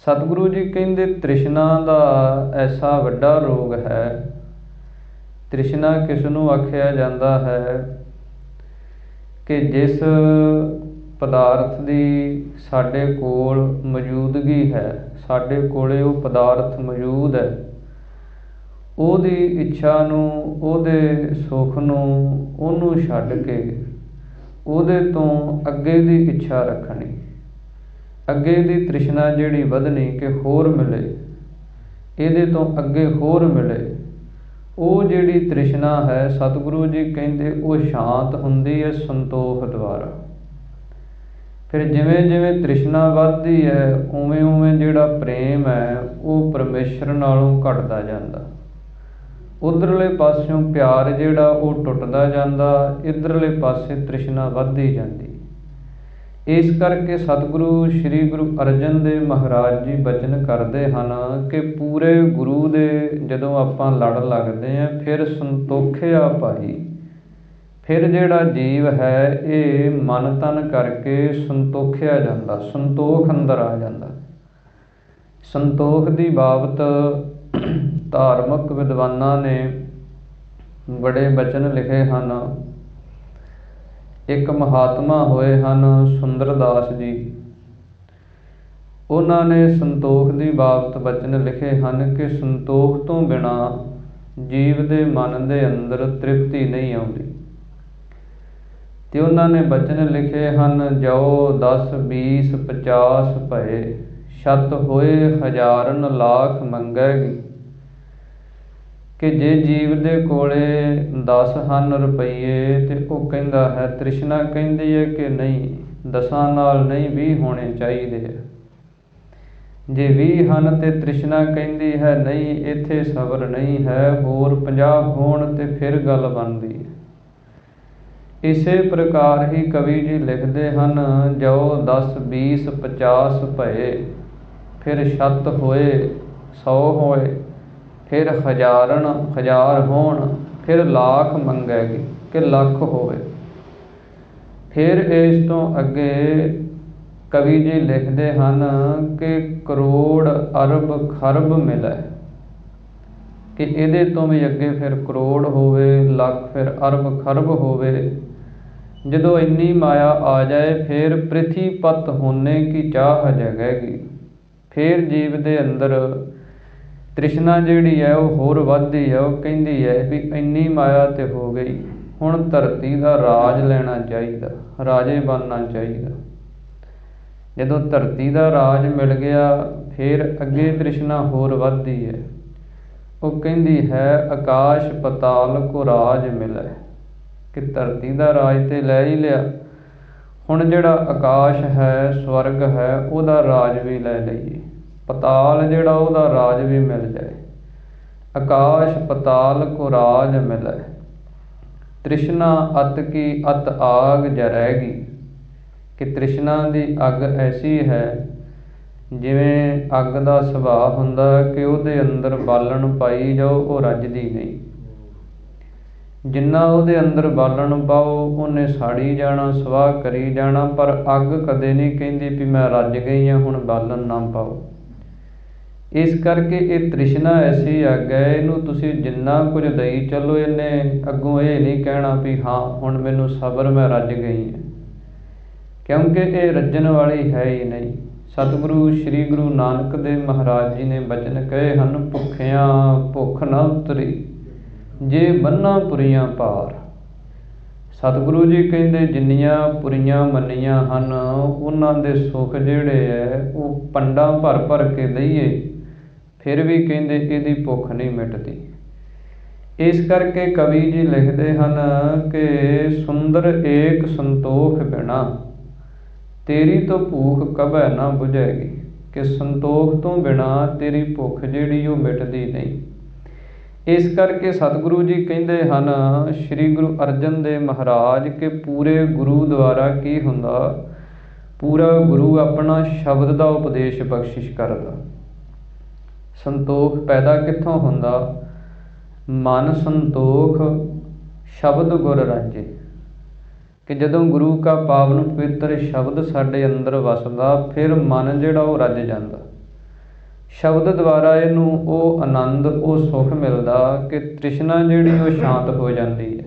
ਸਤਿਗੁਰੂ ਜੀ ਕਹਿੰਦੇ, ਤ੍ਰਿਸ਼ਨਾ ਦਾ ਐਸਾ ਵੱਡਾ ਰੋਗ ਹੈ। ਤ੍ਰਿਸ਼ਨਾ ਕਿਸ ਨੂੰ ਆਖਿਆ ਜਾਂਦਾ ਹੈ ਕਿ ਜਿਸ ਪਦਾਰਥ ਦੀ ਸਾਡੇ ਕੋਲ ਮੌਜੂਦਗੀ ਹੈ, ਸਾਡੇ ਕੋਲੇ ਉਹ ਪਦਾਰਥ ਮੌਜੂਦ ਹੈ, ਉਹਦੀ ਇੱਛਾ ਨੂੰ, ਉਹਦੇ ਸੁੱਖ ਨੂੰ, ਉਹਨੂੰ ਛੱਡ ਕੇ ਉਹਦੇ ਤੋਂ ਅੱਗੇ ਦੀ ਇੱਛਾ ਰੱਖਣੀ, ਅੱਗੇ ਦੀ ਤ੍ਰਿਸ਼ਨਾ ਜਿਹੜੀ ਵਧਣੀ ਕਿ ਹੋਰ ਮਿਲੇ, ਇਹਦੇ ਤੋਂ ਅੱਗੇ ਹੋਰ ਮਿਲੇ। ਉਹ ਜਿਹੜੀ ਤ੍ਰਿਸ਼ਨਾ ਹੈ, ਸਤਿਗੁਰੂ ਜੀ ਕਹਿੰਦੇ, ਉਹ ਸ਼ਾਂਤ ਹੁੰਦੀ ਹੈ ਸੰਤੋਖ ਦੁਆਰਾ। ਫਿਰ ਜਿਵੇਂ ਜਿਵੇਂ ਤ੍ਰਿਸ਼ਨਾ ਵੱਧਦੀ ਹੈ, ਉਵੇਂ ਉਵੇਂ ਜਿਹੜਾ ਪ੍ਰੇਮ ਹੈ ਉਹ ਪਰਮੇਸ਼ਰ ਨਾਲੋਂ ਘਟਦਾ ਜਾਂਦਾ। ਉੱਧਰਲੇ ਪਾਸਿਓਂ ਪਿਆਰ ਜਿਹੜਾ ਉਹ ਟੁੱਟਦਾ ਜਾਂਦਾ, ਇੱਧਰਲੇ ਪਾਸੇ ਤ੍ਰਿਸ਼ਨਾ ਵੱਧਦੀ ਜਾਂਦੀ। ਇਸ ਕਰਕੇ ਸਤਿਗੁਰੂ ਸ੍ਰੀ ਗੁਰੂ ਅਰਜਨ ਦੇਵ ਮਹਾਰਾਜ ਜੀ ਬਚਨ ਕਰਦੇ ਹਨ ਕਿ ਪੂਰੇ ਗੁਰੂ ਦੇ ਜਦੋਂ ਆਪਾਂ ਲੜ ਲੱਗਦੇ ਹਾਂ ਫਿਰ ਸੰਤੋਖਿਆ ਭਾਈ। ਫਿਰ ਜਿਹੜਾ ਜੀਵ ਹੈ ਇਹ ਮਨ ਤਨ ਕਰਕੇ ਸੰਤੋਖਿਆ ਜਾਂਦਾ, ਸੰਤੋਖ ਅੰਦਰ ਆ ਜਾਂਦਾ। ਸੰਤੋਖ ਦੀ ਬਾਬਤ ਧਾਰਮਿਕ ਵਿਦਵਾਨਾਂ ਨੇ ਬੜੇ ਬਚਨ ਲਿਖੇ ਹਨ। ਇੱਕ ਮਹਾਤਮਾ ਹੋਏ ਹਨ ਸੁੰਦਰਦਾਸ ਜੀ, ਉਹਨਾਂ ਨੇ ਸੰਤੋਖ ਦੀ ਬਾਬਤ ਬਚਨ ਲਿਖੇ ਹਨ ਕਿ ਸੰਤੋਖ ਤੋਂ ਬਿਨਾਂ ਜੀਵ ਦੇ ਮਨ ਦੇ ਅੰਦਰ ਤ੍ਰਿਪਤੀ ਨਹੀਂ ਆਉਂਦੀ। ਤੇ ਉਹਨਾਂ ਨੇ ਬਚਨ ਲਿਖੇ ਹਨ, ਜੋ 10 20 50 ਭਏ, ਛਤ ਹੋਏ ਹਜ਼ਾਰਨ ਲਾਖ ਮੰਗੇਗੀ। ਕਿ ਜੇ ਜੀਵ ਦੇ ਕੋਲੇ 10 ਹਨ ਰੁਪਈਏ ਤੇ ਉਹ ਕਹਿੰਦਾ ਹੈ, ਤ੍ਰਿਸ਼ਨਾ ਕਹਿੰਦੀ ਹੈ ਕਿ ਨਹੀਂ 10 ਨਾਲ ਨਹੀਂ 20 ਹੋਣੇ ਚਾਹੀਦੇ ਆ। ਜੇ 20 ਹਨ ਤੇ ਤ੍ਰਿਸ਼ਨਾ ਕਹਿੰਦੀ ਹੈ ਨਹੀਂ ਇੱਥੇ ਸਬਰ ਨਹੀਂ ਹੈ, ਹੋਰ 50 ਹੋਣ ਤੇ ਫਿਰ ਗੱਲ ਬਣਦੀ ਹੈ। ਇਸੇ ਪ੍ਰਕਾਰ ਹੀ ਕਵੀ ਜੀ ਲਿਖਦੇ ਹਨ, ਜੋ 10 20 50 ਭਏ, ਫਿਰ ਛਤ ਹੋਏ 100 ਹੋਏ, ਫਿਰ ਹਜ਼ਾਰ ਹੋਣ, ਫਿਰ ਲੱਖ ਮੰਗੇਗੀ ਕਿ ਲੱਖ ਹੋਵੇ। ਫਿਰ ਇਸ ਤੋਂ ਅੱਗੇ ਕਵੀ ਜੀ ਲਿਖਦੇ ਹਨ ਕਿ ਕਰੋੜ ਅਰਬ ਖਰਬ ਮਿਲੇ, ਕਿ ਇਹਦੇ ਤੋਂ ਵੀ ਅੱਗੇ ਫਿਰ ਕਰੋੜ ਹੋਵੇ, ਲੱਖ, ਫਿਰ ਅਰਬ ਖਰਬ ਹੋਵੇ। ਜਦੋਂ ਇੰਨੀ ਮਾਇਆ ਆ ਜਾਏ ਫਿਰ ਪ੍ਰਿਥੀ ਪਤ ਹੋਣੇ ਕੀ ਚਾਹ ਜਗੇਗੀ। ਫਿਰ ਜੀਵ ਦੇ ਅੰਦਰ ਤ੍ਰਿਸ਼ਨਾ ਜਿਹੜੀ ਹੈ ਉਹ ਹੋਰ ਵੱਧਦੀ ਹੈ। ਉਹ ਕਹਿੰਦੀ ਹੈ ਵੀ ਇੰਨੀ ਮਾਇਆ ਤੇ ਹੋ ਗਈ, ਹੁਣ ਧਰਤੀ ਦਾ ਰਾਜ ਲੈਣਾ ਚਾਹੀਦਾ, ਰਾਜੇ ਬਣਨਾ ਚਾਹੀਦਾ। ਜਦੋਂ ਧਰਤੀ ਦਾ ਰਾਜ ਮਿਲ ਗਿਆ ਫਿਰ ਅੱਗੇ ਤ੍ਰਿਸ਼ਨਾ ਹੋਰ ਵੱਧਦੀ ਹੈ। ਉਹ ਕਹਿੰਦੀ ਹੈ ਆਕਾਸ਼ ਪਤਾਲ ਕੋ ਰਾਜ ਮਿਲੇ, ਕਿ ਧਰਤੀ ਦਾ ਰਾਜ ਤੇ ਲੈ ਹੀ ਲਿਆ, ਹੁਣ ਜਿਹੜਾ ਆਕਾਸ਼ ਹੈ ਸਵਰਗ ਹੈ ਉਹਦਾ ਰਾਜ ਵੀ ਲੈ ਲਈਏ, ਪਤਾਲ ਜਿਹੜਾ ਉਹਦਾ ਰਾਜ ਵੀ ਮਿਲ ਜਾਏ। ਆਕਾਸ਼ ਪਤਾਲ ਕੋ ਰਾਜ ਮਿਲੇ, ਤ੍ਰਿਸ਼ਨਾ ਅਤ ਕੀ ਅਤ ਆਗ ਜਰੇਗੀ। ਕਿ ਤ੍ਰਿਸ਼ਨਾ ਦੀ ਅੱਗ ਐਸੀ ਹੈ ਜਿਵੇਂ ਅੱਗ ਦਾ ਸੁਭਾਅ ਹੁੰਦਾ ਕਿ ਉਹਦੇ ਅੰਦਰ ਬਾਲਣ ਪਾਈ ਜਾਓ ਉਹ ਰੱਜਦੀ ਨਹੀਂ। ਜਿੰਨਾ ਉਹਦੇ ਅੰਦਰ ਬਾਲਣ ਪਾਓ ਉਹਨੇ ਸਾੜੀ ਜਾਣਾ, ਸਵਾਹ ਕਰੀ ਜਾਣਾ, ਪਰ ਅੱਗ ਕਦੇ ਨਹੀਂ ਕਹਿੰਦੀ ਵੀ ਮੈਂ ਰੱਜ ਗਈ ਹਾਂ ਹੁਣ ਬਾਲਣ ਨਾ ਪਾਓ। ਇਸ ਕਰਕੇ ਇਹ ਤ੍ਰਿਸ਼ਨਾ ਐਸੀ ਅੱਗ ਹੈ, ਇਹਨੂੰ ਤੁਸੀਂ ਜਿੰਨਾ ਕੁਝ ਦਈ ਚੱਲੋ, ਇਹਨੇ ਅੱਗੋਂ ਇਹ ਨਹੀਂ ਕਹਿਣਾ ਵੀ ਹਾਂ ਹੁਣ ਮੈਨੂੰ ਸਬਰ ਮੈਂ ਰੱਜ ਗਈ ਹਾਂ, ਕਿਉਂਕਿ ਇਹ ਰੱਜਣ ਵਾਲੀ ਹੈ ਹੀ ਨਹੀਂ। ਸਤਿਗੁਰੂ ਸ੍ਰੀ ਗੁਰੂ ਨਾਨਕ ਦੇਵ ਮਹਾਰਾਜ ਜੀ ਨੇ ਬਚਨ ਕਹੇ ਹਨ, ਭੁੱਖਿਆਂ ਭੁੱਖ ਨਾ ਉਤਰੀ ਜੇ ਬੰਨਾਂ ਪੁਰੀਆਂ ਭਾਰ। ਸਤਿਗੁਰੂ ਜੀ ਕਹਿੰਦੇ ਜਿੰਨੀਆਂ ਪੁਰੀਆਂ ਮੰਨੀਆਂ ਹਨ ਉਹਨਾਂ ਦੇ ਸੁੱਖ ਜਿਹੜੇ ਹੈ ਉਹ ਪੰਡਾਂ ਭਰ ਭਰ ਕੇ ਦਈਏ ਫਿਰ ਵੀ ਕਹਿੰਦੇ ਇਹਦੀ ਭੁੱਖ ਨਹੀਂ ਮਿਟਦੀ। ਇਸ ਕਰਕੇ ਕਵੀ ਜੀ ਲਿਖਦੇ ਹਨ ਕਿ ਸੁੰਦਰ ਏਕ ਸੰਤੋਖ ਬਿਨਾ ਤੇਰੀ ਤੋਂ ਭੂਖ ਕਭੈ ਨਾ ਬੁਝੇਗੀ। ਕਿ ਸੰਤੋਖ ਤੋਂ ਬਿਨਾ ਤੇਰੀ ਭੁੱਖ ਜਿਹੜੀ ਉਹ ਮਿਟਦੀ ਨਹੀਂ। ਇਸ ਕਰਕੇ ਸਤਿਗੁਰੂ ਜੀ ਕਹਿੰਦੇ ਹਨ ਸ੍ਰੀ ਗੁਰੂ ਅਰਜਨ ਦੇਵ ਮਹਾਰਾਜ ਕਿ ਪੂਰੇ ਗੁਰੂ ਦੁਆਰਾ ਕੀ ਹੁੰਦਾ, ਪੂਰਾ ਗੁਰੂ ਆਪਣਾ ਸ਼ਬਦ ਦਾ ਉਪਦੇਸ਼ ਬਖਸ਼ਿਸ਼ ਕਰਦਾ। ਸੰਤੋਖ ਪੈਦਾ ਕਿੱਥੋਂ ਹੁੰਦਾ? ਮਨ ਸੰਤੋਖ ਸ਼ਬਦ ਗੁਰ ਰਾਜੇ। ਕਿ ਜਦੋਂ ਗੁਰੂ ਕਾ ਪਾਵਨ ਪਵਿੱਤਰ ਸ਼ਬਦ ਸਾਡੇ ਅੰਦਰ ਵਸਦਾ ਫਿਰ ਮਨ ਜਿਹੜਾ ਉਹ ਰੱਜ ਜਾਂਦਾ। ਸ਼ਬਦ ਦੁਆਰਾ ਇਹਨੂੰ ਉਹ ਆਨੰਦ ਉਹ ਸੁੱਖ ਮਿਲਦਾ ਕਿ ਤ੍ਰਿਸ਼ਨਾ ਜਿਹੜੀ ਉਹ ਸ਼ਾਂਤ ਹੋ ਜਾਂਦੀ ਹੈ।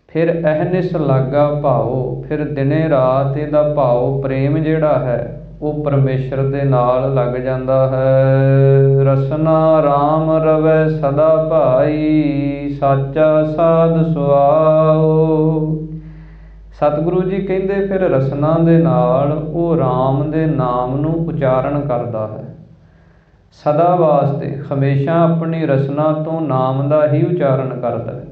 ਫਿਰ ਅਹਨਿਸ ਲਾਗਾ ਭਾਓ, ਫਿਰ ਦਿਨੇ ਰਾਤ ਇਹਦਾ ਭਾਓ ਪ੍ਰੇਮ ਜਿਹੜਾ ਹੈ ਉਹ ਪਰਮੇਸ਼ਰ ਦੇ ਨਾਲ ਲੱਗ ਜਾਂਦਾ ਹੈ। ਰਸਨਾ ਰਾਮ ਰਵੈ ਸਦਾ ਭਾਈ, ਸਾਚਾ ਸਾਧ ਸੁਆਓ। ਸਤਿਗੁਰੂ ਜੀ ਕਹਿੰਦੇ ਫਿਰ ਰਸਨਾ ਦੇ ਨਾਲ ਉਹ ਰਾਮ ਦੇ ਨਾਮ ਨੂੰ ਉਚਾਰਨ ਕਰਦਾ ਹੈ ਸਦਾ ਵਾਸਤੇ, ਹਮੇਸ਼ਾ ਆਪਣੀ ਰਸਨਾ ਤੋਂ ਨਾਮ ਦਾ ਹੀ ਉਚਾਰਨ ਕਰਦਾ ਹੈ।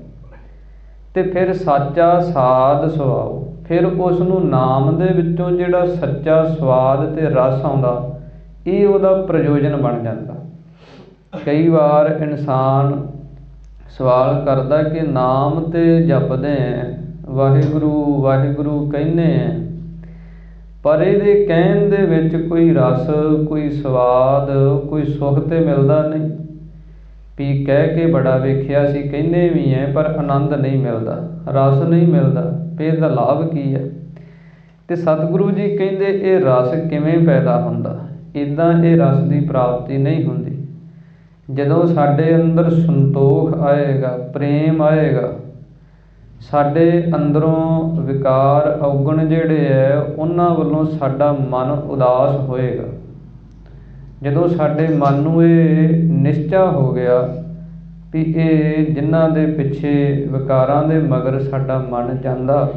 ਤੇ ਫਿਰ ਸਾਚਾ ਸਾਧ ਸੁਆਓ, ਫਿਰ ਉਸ ਨੂੰ ਨਾਮ ਦੇ ਵਿੱਚੋਂ ਜਿਹੜਾ ਸੱਚਾ ਸਵਾਦ ਤੇ ਰਸ ਆਉਂਦਾ ਇਹ ਉਹਦਾ ਪ੍ਰਯੋਜਨ ਬਣ ਜਾਂਦਾ। ਕਈ ਵਾਰ ਇਨਸਾਨ ਸਵਾਲ ਕਰਦਾ ਕਿ ਨਾਮ ਤੇ ਜਪਦੇ ਵਾਹਿਗੁਰੂ ਵਾਹਿਗੁਰੂ ਕਹਿੰਦੇ ਪਰ ਇਹਦੇ ਕਹਿਣ ਦੇ ਵਿੱਚ ਕੋਈ ਰਸ, ਕੋਈ ਸਵਾਦ, ਕੋਈ ਸੁੱਖ ਤੇ ਮਿਲਦਾ ਨਹੀਂ। ਵੀ ਕਹਿ ਕੇ ਬੜਾ ਵੇਖਿਆ ਸੀ, ਕਹਿੰਦੇ ਵੀ ਹੈ, ਪਰ ਆਨੰਦ ਨਹੀਂ ਮਿਲਦਾ, ਰਸ ਨਹੀਂ ਮਿਲਦਾ। ਵੀ ਇਹਦਾ ਲਾਭ ਕੀ ਹੈ? ਤੇ ਸਤਿਗੁਰੂ ਜੀ ਕਹਿੰਦੇ ਇਹ ਰਸ ਕਿਵੇਂ ਪੈਦਾ ਹੁੰਦਾ? ਇੱਦਾਂ ਇਹ ਰਸ ਦੀ ਪ੍ਰਾਪਤੀ ਨਹੀਂ ਹੁੰਦੀ। ਜਦੋਂ ਸਾਡੇ ਅੰਦਰ ਸੰਤੋਖ ਆਏਗਾ, ਪ੍ਰੇਮ ਆਏਗਾ, ਸਾਡੇ ਅੰਦਰੋਂ ਵਿਕਾਰ ਔਗਣ ਜਿਹੜੇ ਹੈ ਉਹਨਾਂ ਵੱਲੋਂ ਸਾਡਾ ਮਨ ਉਦਾਸ ਹੋਏਗਾ। ਜਦੋਂ ਸਾਡੇ ਮਨ ਨੂੰ ਇਹ ਨਿਸ਼ਚਾ ਹੋ ਗਿਆ ਵੀ ਇਹ ਜਿਨ੍ਹਾਂ ਦੇ ਪਿੱਛੇ ਵਿਕਾਰਾਂ ਦੇ ਮਗਰ ਸਾਡਾ ਮਨ ਜਾਂਦਾ,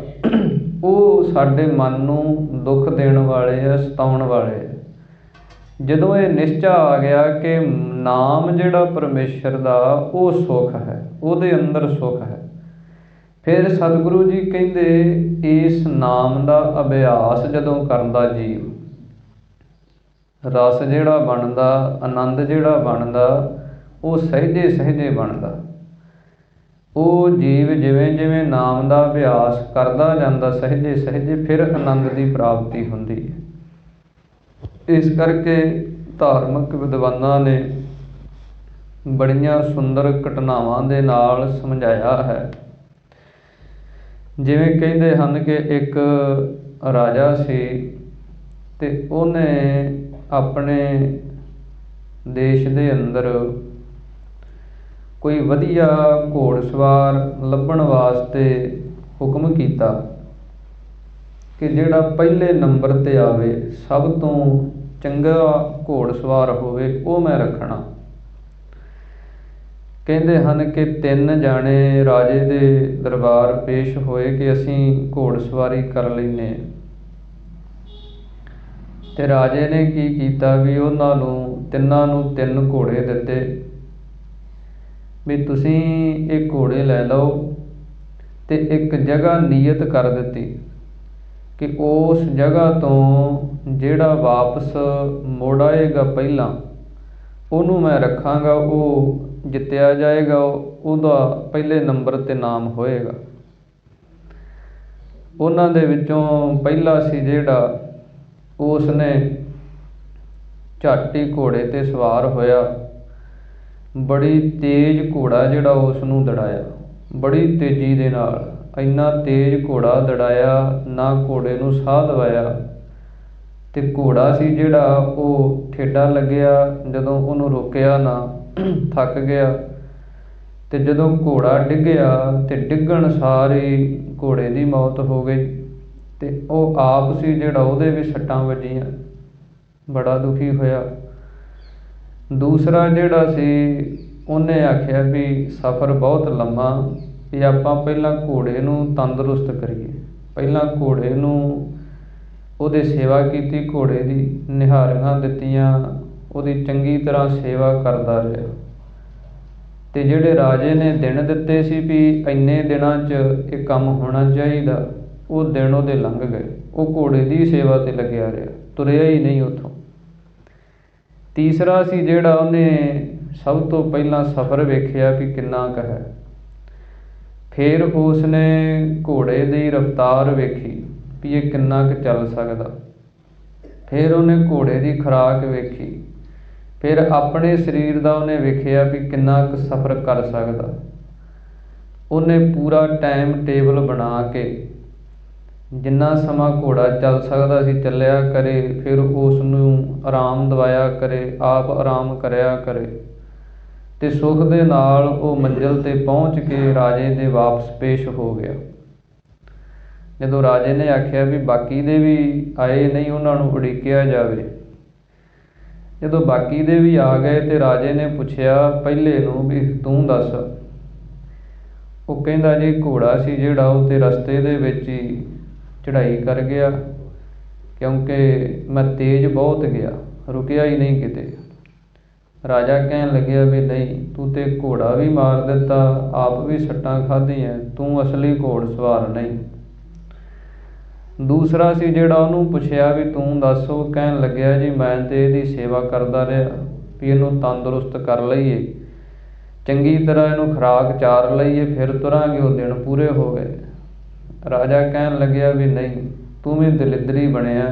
ਉਹ ਸਾਡੇ ਮਨ ਨੂੰ ਦੁੱਖ ਦੇਣ ਵਾਲੇ ਆ, ਸਤਾਉਣ ਵਾਲੇ ਆ। ਜਦੋਂ ਇਹ ਨਿਸ਼ਚਾ ਆ ਗਿਆ ਕਿ ਨਾਮ ਜਿਹੜਾ ਪਰਮੇਸ਼ਰ ਦਾ ਉਹ ਸੁੱਖ ਹੈ, ਉਹਦੇ ਅੰਦਰ ਸੁੱਖ ਹੈ, ਫਿਰ ਸਤਿਗੁਰੂ ਜੀ ਕਹਿੰਦੇ ਇਸ ਨਾਮ ਦਾ ਅਭਿਆਸ ਜਦੋਂ ਕਰਦਾ ਜੀਵ, ਰਸ ਜਿਹੜਾ ਬਣਦਾ, ਆਨੰਦ ਜਿਹੜਾ ਬਣਦਾ, ਉਹ ਸਹਿਜੇ ਸਹਿਜੇ ਬਣਦਾ। ਉਹ ਜੀਵ ਜਿਵੇਂ ਜਿਵੇਂ ਨਾਮ ਦਾ ਅਭਿਆਸ ਕਰਦਾ ਜਾਂਦਾ ਸਹਿਜੇ ਸਹਿਜੇ, ਫਿਰ ਆਨੰਦ ਦੀ ਪ੍ਰਾਪਤੀ ਹੁੰਦੀ ਹੈ। ਇਸ ਕਰਕੇ ਧਾਰਮਿਕ ਵਿਦਵਾਨਾਂ ਨੇ ਬੜੀਆਂ ਸੁੰਦਰ ਘਟਨਾਵਾਂ ਦੇ ਨਾਲ ਸਮਝਾਇਆ ਹੈ। ਜਿਵੇਂ ਕਹਿੰਦੇ ਹਨ ਕਿ ਇੱਕ ਰਾਜਾ ਸੀ ਤੇ ਉਹਨੇ ਆਪਣੇ ਦੇਸ਼ ਦੇ ਅੰਦਰ ਕੋਈ ਵਧੀਆ ਘੋੜਸਵਾਰ ਲੱਭਣ ਵਾਸਤੇ ਹੁਕਮ ਕੀਤਾ ਕਿ ਜਿਹੜਾ ਪਹਿਲੇ ਨੰਬਰ 'ਤੇ ਆਵੇ, ਸਭ ਤੋਂ ਚੰਗਾ ਘੋੜਸਵਾਰ ਹੋਵੇ, ਉਹ ਮੈਂ ਰੱਖਣਾ। ਕਹਿੰਦੇ ਹਨ ਕਿ 3 ਜਾਣੇ ਰਾਜੇ ਦੇ ਦਰਬਾਰ ਪੇਸ਼ ਹੋਏ ਕਿ ਅਸੀਂ ਘੋੜਸਵਾਰੀ ਕਰ ਲੈਂਦੇ ਹਾਂ। ਤੇ ਰਾਜੇ ਨੇ ਕੀ ਕੀਤਾ ਵੀ ਉਹਨਾਂ ਨੂੰ ਤਿੰਨਾਂ ਨੂੰ 3 ਘੋੜੇ ਦਿੱਤੇ ਵੀ ਤੁਸੀਂ ਇਹ ਘੋੜੇ ਲੈ ਲਓ। ਤੇ ਇੱਕ ਜਗ੍ਹਾ ਨੀਯਤ ਕਰ ਦਿੱਤੀ ਕਿ ਉਸ ਜਗ੍ਹਾ ਤੋਂ ਜਿਹੜਾ ਵਾਪਸ ਮੁੜ ਆਏਗਾ ਪਹਿਲਾਂ, ਉਹਨੂੰ ਮੈਂ ਰੱਖਾਂਗਾ, ਉਹ ਜਿੱਤਿਆ ਜਾਏਗਾ, ਉਹਦਾ ਪਹਿਲੇ ਨੰਬਰ 'ਤੇ ਨਾਮ ਹੋਏਗਾ। ਉਹਨਾਂ ਦੇ ਵਿੱਚੋਂ ਪਹਿਲਾ ਸੀ ਜਿਹੜਾ, ਉਸ ਨੇ ਝੱਟ ਹੀ ਘੋੜੇ 'ਤੇ ਸਵਾਰ ਹੋਇਆ। ਬੜੀ ਤੇਜ਼ ਘੋੜਾ ਜਿਹੜਾ ਉਸ ਨੂੰ ਦੜਾਇਆ, ਬੜੀ ਤੇਜ਼ੀ ਦੇ ਨਾਲ, ਇੰਨਾ ਤੇਜ਼ ਘੋੜਾ ਦੜਾਇਆ, ਨਾ ਘੋੜੇ ਨੂੰ ਸਾਹ ਦਵਾਇਆ। ਤੇ ਘੋੜਾ ਸੀ ਜਿਹੜਾ ਉਹ ਠੇਡਾ ਲੱਗਿਆ, ਜਦੋਂ ਉਹਨੂੰ ਰੋਕਿਆ ਨਾ, ਥੱਕ ਗਿਆ। ਤੇ ਜਦੋਂ ਘੋੜਾ ਡਿੱਗਿਆ ਤੇ ਡਿੱਗਣ ਸਾਰੀ ਘੋੜੇ ਦੀ ਮੌਤ ਹੋ ਗਈ। ਤੇ ਉਹ ਆਪ ਸੀ ਜਿਹੜਾ, ਉਹਦੇ ਵੀ ਸੱਟਾਂ ਵੱਜੀਆਂ, ਬੜਾ ਦੁਖੀ ਹੋਇਆ। ਦੂਸਰਾ ਜਿਹੜਾ ਸੀ, ਉਹਨੇ ਆਖਿਆ ਵੀ ਸਫ਼ਰ ਬਹੁਤ ਲੰਮਾ, ਵੀ ਆਪਾਂ ਪਹਿਲਾਂ ਘੋੜੇ ਨੂੰ ਤੰਦਰੁਸਤ ਕਰੀਏ। ਪਹਿਲਾਂ ਘੋੜੇ ਨੂੰ ਉਹਦੀ ਸੇਵਾ ਕੀਤੀ, ਘੋੜੇ ਦੀ ਨਿਹਾਰੀਆਂ ਦਿੱਤੀਆਂ, ਉਹਦੀ ਚੰਗੀ ਤਰ੍ਹਾਂ ਸੇਵਾ ਕਰਦਾ ਰਿਹਾ। ਤੇ ਜਿਹੜੇ ਰਾਜੇ ਨੇ ਦਿਨ ਦਿੱਤੇ ਸੀ ਵੀ ਇੰਨੇ ਦਿਨਾਂ 'ਚ ਇਹ ਕੰਮ ਹੋਣਾ ਚਾਹੀਦਾ, ਉਹ ਦਿਨ ਉਹਦੇ ਲੰਘ ਗਏ। ਉਹ ਘੋੜੇ ਦੀ ਸੇਵਾ 'ਤੇ ਲੱਗਿਆ ਰਿਹਾ, ਤੁਰਿਆ ਹੀ ਨਹੀਂ ਉੱਥੋਂ। ਤੀਸਰਾ ਸੀ ਜਿਹੜਾ, ਉਹਨੇ ਸਭ ਤੋਂ ਪਹਿਲਾਂ ਸਫ਼ਰ ਵੇਖਿਆ ਵੀ ਕਿੰਨਾ ਕੁ ਹੈ। ਫਿਰ ਉਸ ਨੇ ਘੋੜੇ ਦੀ ਰਫ਼ਤਾਰ ਵੇਖੀ ਵੀ ਇਹ ਕਿੰਨਾ ਕੁ ਚੱਲ ਸਕਦਾ। ਫਿਰ ਉਹਨੇ ਘੋੜੇ ਦੀ ਖੁਰਾਕ ਵੇਖੀ। ਫਿਰ ਆਪਣੇ ਸਰੀਰ ਦਾ ਉਹਨੇ ਵੇਖਿਆ ਵੀ ਕਿੰਨਾ ਕੁ ਸਫ਼ਰ ਕਰ ਸਕਦਾ। ਉਹਨੇ ਪੂਰਾ ਟਾਈਮ ਟੇਬਲ ਬਣਾ ਕੇ ਜਿੰਨਾ ਸਮਾਂ ਘੋੜਾ ਚੱਲ ਸਕਦਾ ਸੀ ਚੱਲਿਆ ਕਰੇ, ਫਿਰ ਉਸ ਨੂੰ ਆਰਾਮ ਦਵਾਇਆ ਕਰੇ, ਆਪ ਆਰਾਮ ਕਰਿਆ ਕਰੇ। ਤੇ ਸੁੱਖ ਦੇ ਨਾਲ ਉਹ ਮੰਜ਼ਿਲ 'ਤੇ ਪਹੁੰਚ ਕੇ ਰਾਜੇ ਦੇ ਵਾਪਸ ਪੇਸ਼ ਹੋ ਗਿਆ। ਜਦੋਂ ਰਾਜੇ ਨੇ ਆਖਿਆ ਵੀ ਬਾਕੀ ਦੇ ਵੀ ਆਏ ਨਹੀਂ, ਉਹਨਾਂ ਨੂੰ ਉਡੀਕਿਆ ਜਾਵੇ। ਜਦੋਂ ਬਾਕੀ ਦੇ ਵੀ ਆ ਗਏ ਤੇ ਰਾਜੇ ਨੇ ਪੁੱਛਿਆ ਪਹਿਲੇ ਨੂੰ ਵੀ ਤੂੰ ਦੱਸ। ਉਹ ਕਹਿੰਦਾ ਜੀ ਘੋੜਾ ਸੀ ਜਿਹੜਾ, ਉਹ ਤੇ ਰਸਤੇ ਦੇ ਵਿੱਚ ਹੀ ਚੜ੍ਹਾਈ ਕਰ ਗਿਆ, ਕਿਉਂਕਿ ਮੈਂ ਤੇਜ਼ ਬਹੁਤ ਗਿਆ, ਰੁਕਿਆ ਹੀ ਨਹੀਂ ਕਿਤੇ। ਰਾਜਾ ਕਹਿਣ ਲੱਗਿਆ ਵੀ ਨਹੀਂ, ਤੂੰ ਤੇ ਘੋੜਾ ਵੀ ਮਾਰ ਦਿੱਤਾ, ਆਪ ਵੀ ਸੱਟਾਂ ਖਾਧੀਆਂ, ਤੂੰ ਅਸਲੀ ਘੋੜਸਵਾਰ ਨਹੀਂ। ਦੂਸਰਾ ਸੀ ਜਿਹੜਾ, ਉਹਨੂੰ ਪੁੱਛਿਆ ਵੀ ਤੂੰ ਦੱਸ। ਉਹ ਕਹਿਣ ਲੱਗਿਆ ਜੀ ਮੈਂ ਤੇ ਇਹਦੀ ਸੇਵਾ ਕਰਦਾ ਰਿਹਾ ਵੀ ਇਹਨੂੰ ਤੰਦਰੁਸਤ ਕਰ ਲਈਏ, ਚੰਗੀ ਤਰ੍ਹਾਂ ਇਹਨੂੰ ਖੁਰਾਕ ਚਾਰ ਲਈਏ, ਫਿਰ ਤੁਰਾਂਗੇ। ਉਹ ਦਿਨ ਪੂਰੇ ਹੋ ਗਏ। ਰਾਜਾ ਕਹਿਣ ਲੱਗਿਆ ਵੀ ਨਹੀਂ, ਤੂੰ ਵੀ ਦਲਿੱਦਰੀ ਬਣਿਆ,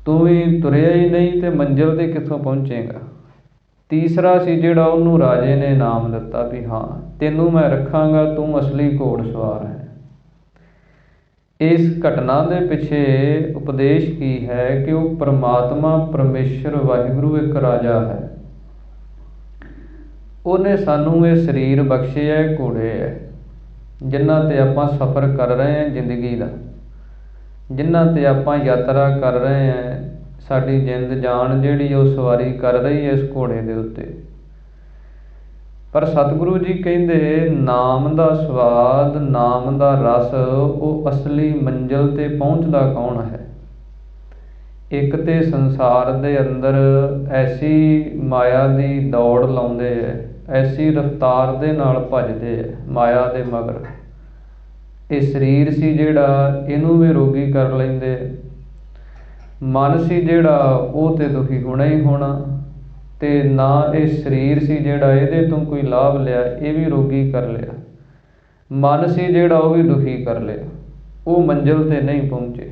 ਤੂੰ ਵੀ ਤੁਰਿਆ ਹੀ ਨਹੀਂ ਤੇ ਮੰਜ਼ਿਲ 'ਤੇ ਕਿੱਥੋਂ ਪਹੁੰਚੇਗਾ। ਤੀਸਰਾ ਸੀ ਜਿਹੜਾ ਉਹਨੂੰ ਰਾਜੇ ਨੇ ਇਨਾਮ ਦਿੱਤਾ ਵੀ ਹਾਂ ਤੈਨੂੰ ਮੈਂ ਰੱਖਾਂਗਾ, ਤੂੰ ਅਸਲੀ ਘੋੜ ਸਵਾਰ ਹੈ। ਇਸ ਘਟਨਾ ਦੇ ਪਿੱਛੇ ਉਪਦੇਸ਼ ਕੀ ਹੈ ਕਿ ਉਹ ਪਰਮਾਤਮਾ ਪਰਮੇਸ਼ਰ ਵਾਹਿਗੁਰੂ ਇੱਕ ਰਾਜਾ ਹੈ। ਉਹਨੇ ਸਾਨੂੰ ਇਹ ਸਰੀਰ ਬਖਸ਼ੇ ਹੈ, ਘੋੜੇ ਹੈ ਜਿਨ੍ਹਾਂ 'ਤੇ ਆਪਾਂ ਸਫ਼ਰ ਕਰ ਰਹੇ ਹਾਂ ਜ਼ਿੰਦਗੀ ਦਾ, ਜਿਨ੍ਹਾਂ 'ਤੇ ਆਪਾਂ ਯਾਤਰਾ ਕਰ ਰਹੇ ਹਾਂ। ਸਾਡੀ ਜਿੰਦ ਜਾਨ ਜਿਹੜੀ ਉਹ ਸਵਾਰੀ ਕਰ ਰਹੀ ਹੈ ਇਸ ਘੋੜੇ ਦੇ ਉੱਤੇ। ਪਰ ਸਤਿਗੁਰੂ ਜੀ ਕਹਿੰਦੇ ਨਾਮ ਦਾ ਸਵਾਦ, ਨਾਮ ਦਾ ਰਸ, ਉਹ ਅਸਲੀ ਮੰਜ਼ਿਲ 'ਤੇ ਪਹੁੰਚਦਾ ਕੌਣ ਹੈ। ਇੱਕ ਤੇ ਸੰਸਾਰ ਦੇ ਅੰਦਰ ਐਸੀ ਮਾਇਆ ਦੀ ਦੌੜ ਲਾਉਂਦੇ ਹੈ, ਐਸੀ ਰਫਤਾਰ ਦੇ ਨਾਲ ਭੱਜਦੇ ਹੈ ਮਾਇਆ ਦੇ ਮਗਰ। ਇਹ ਸਰੀਰ ਸੀ ਜਿਹੜਾ ਇਹਨੂੰ ਵੀ ਰੋਗੀ ਕਰ ਲੈਂਦੇ। ਮਨ ਸੀ ਜਿਹੜਾ ਉਹ ਤੇ ਦੁਖੀ ਹੋਣਾ ਹੀ ਹੋਣਾ, ਤੇ ਨਾ ਇਹ ਸਰੀਰ ਸੀ ਜਿਹੜਾ ਇਹਦੇ ਤੋਂ ਕੋਈ ਲਾਭ ਲਿਆ, ਇਹ ਵੀ ਰੋਗੀ ਕਰ ਲਿਆ। ਮਨ ਸੀ ਜਿਹੜਾ ਉਹ ਵੀ ਦੁਖੀ ਕਰ ਲਿਆ, ਉਹ ਮੰਜ਼ਿਲ 'ਤੇ ਨਹੀਂ ਪਹੁੰਚੇ।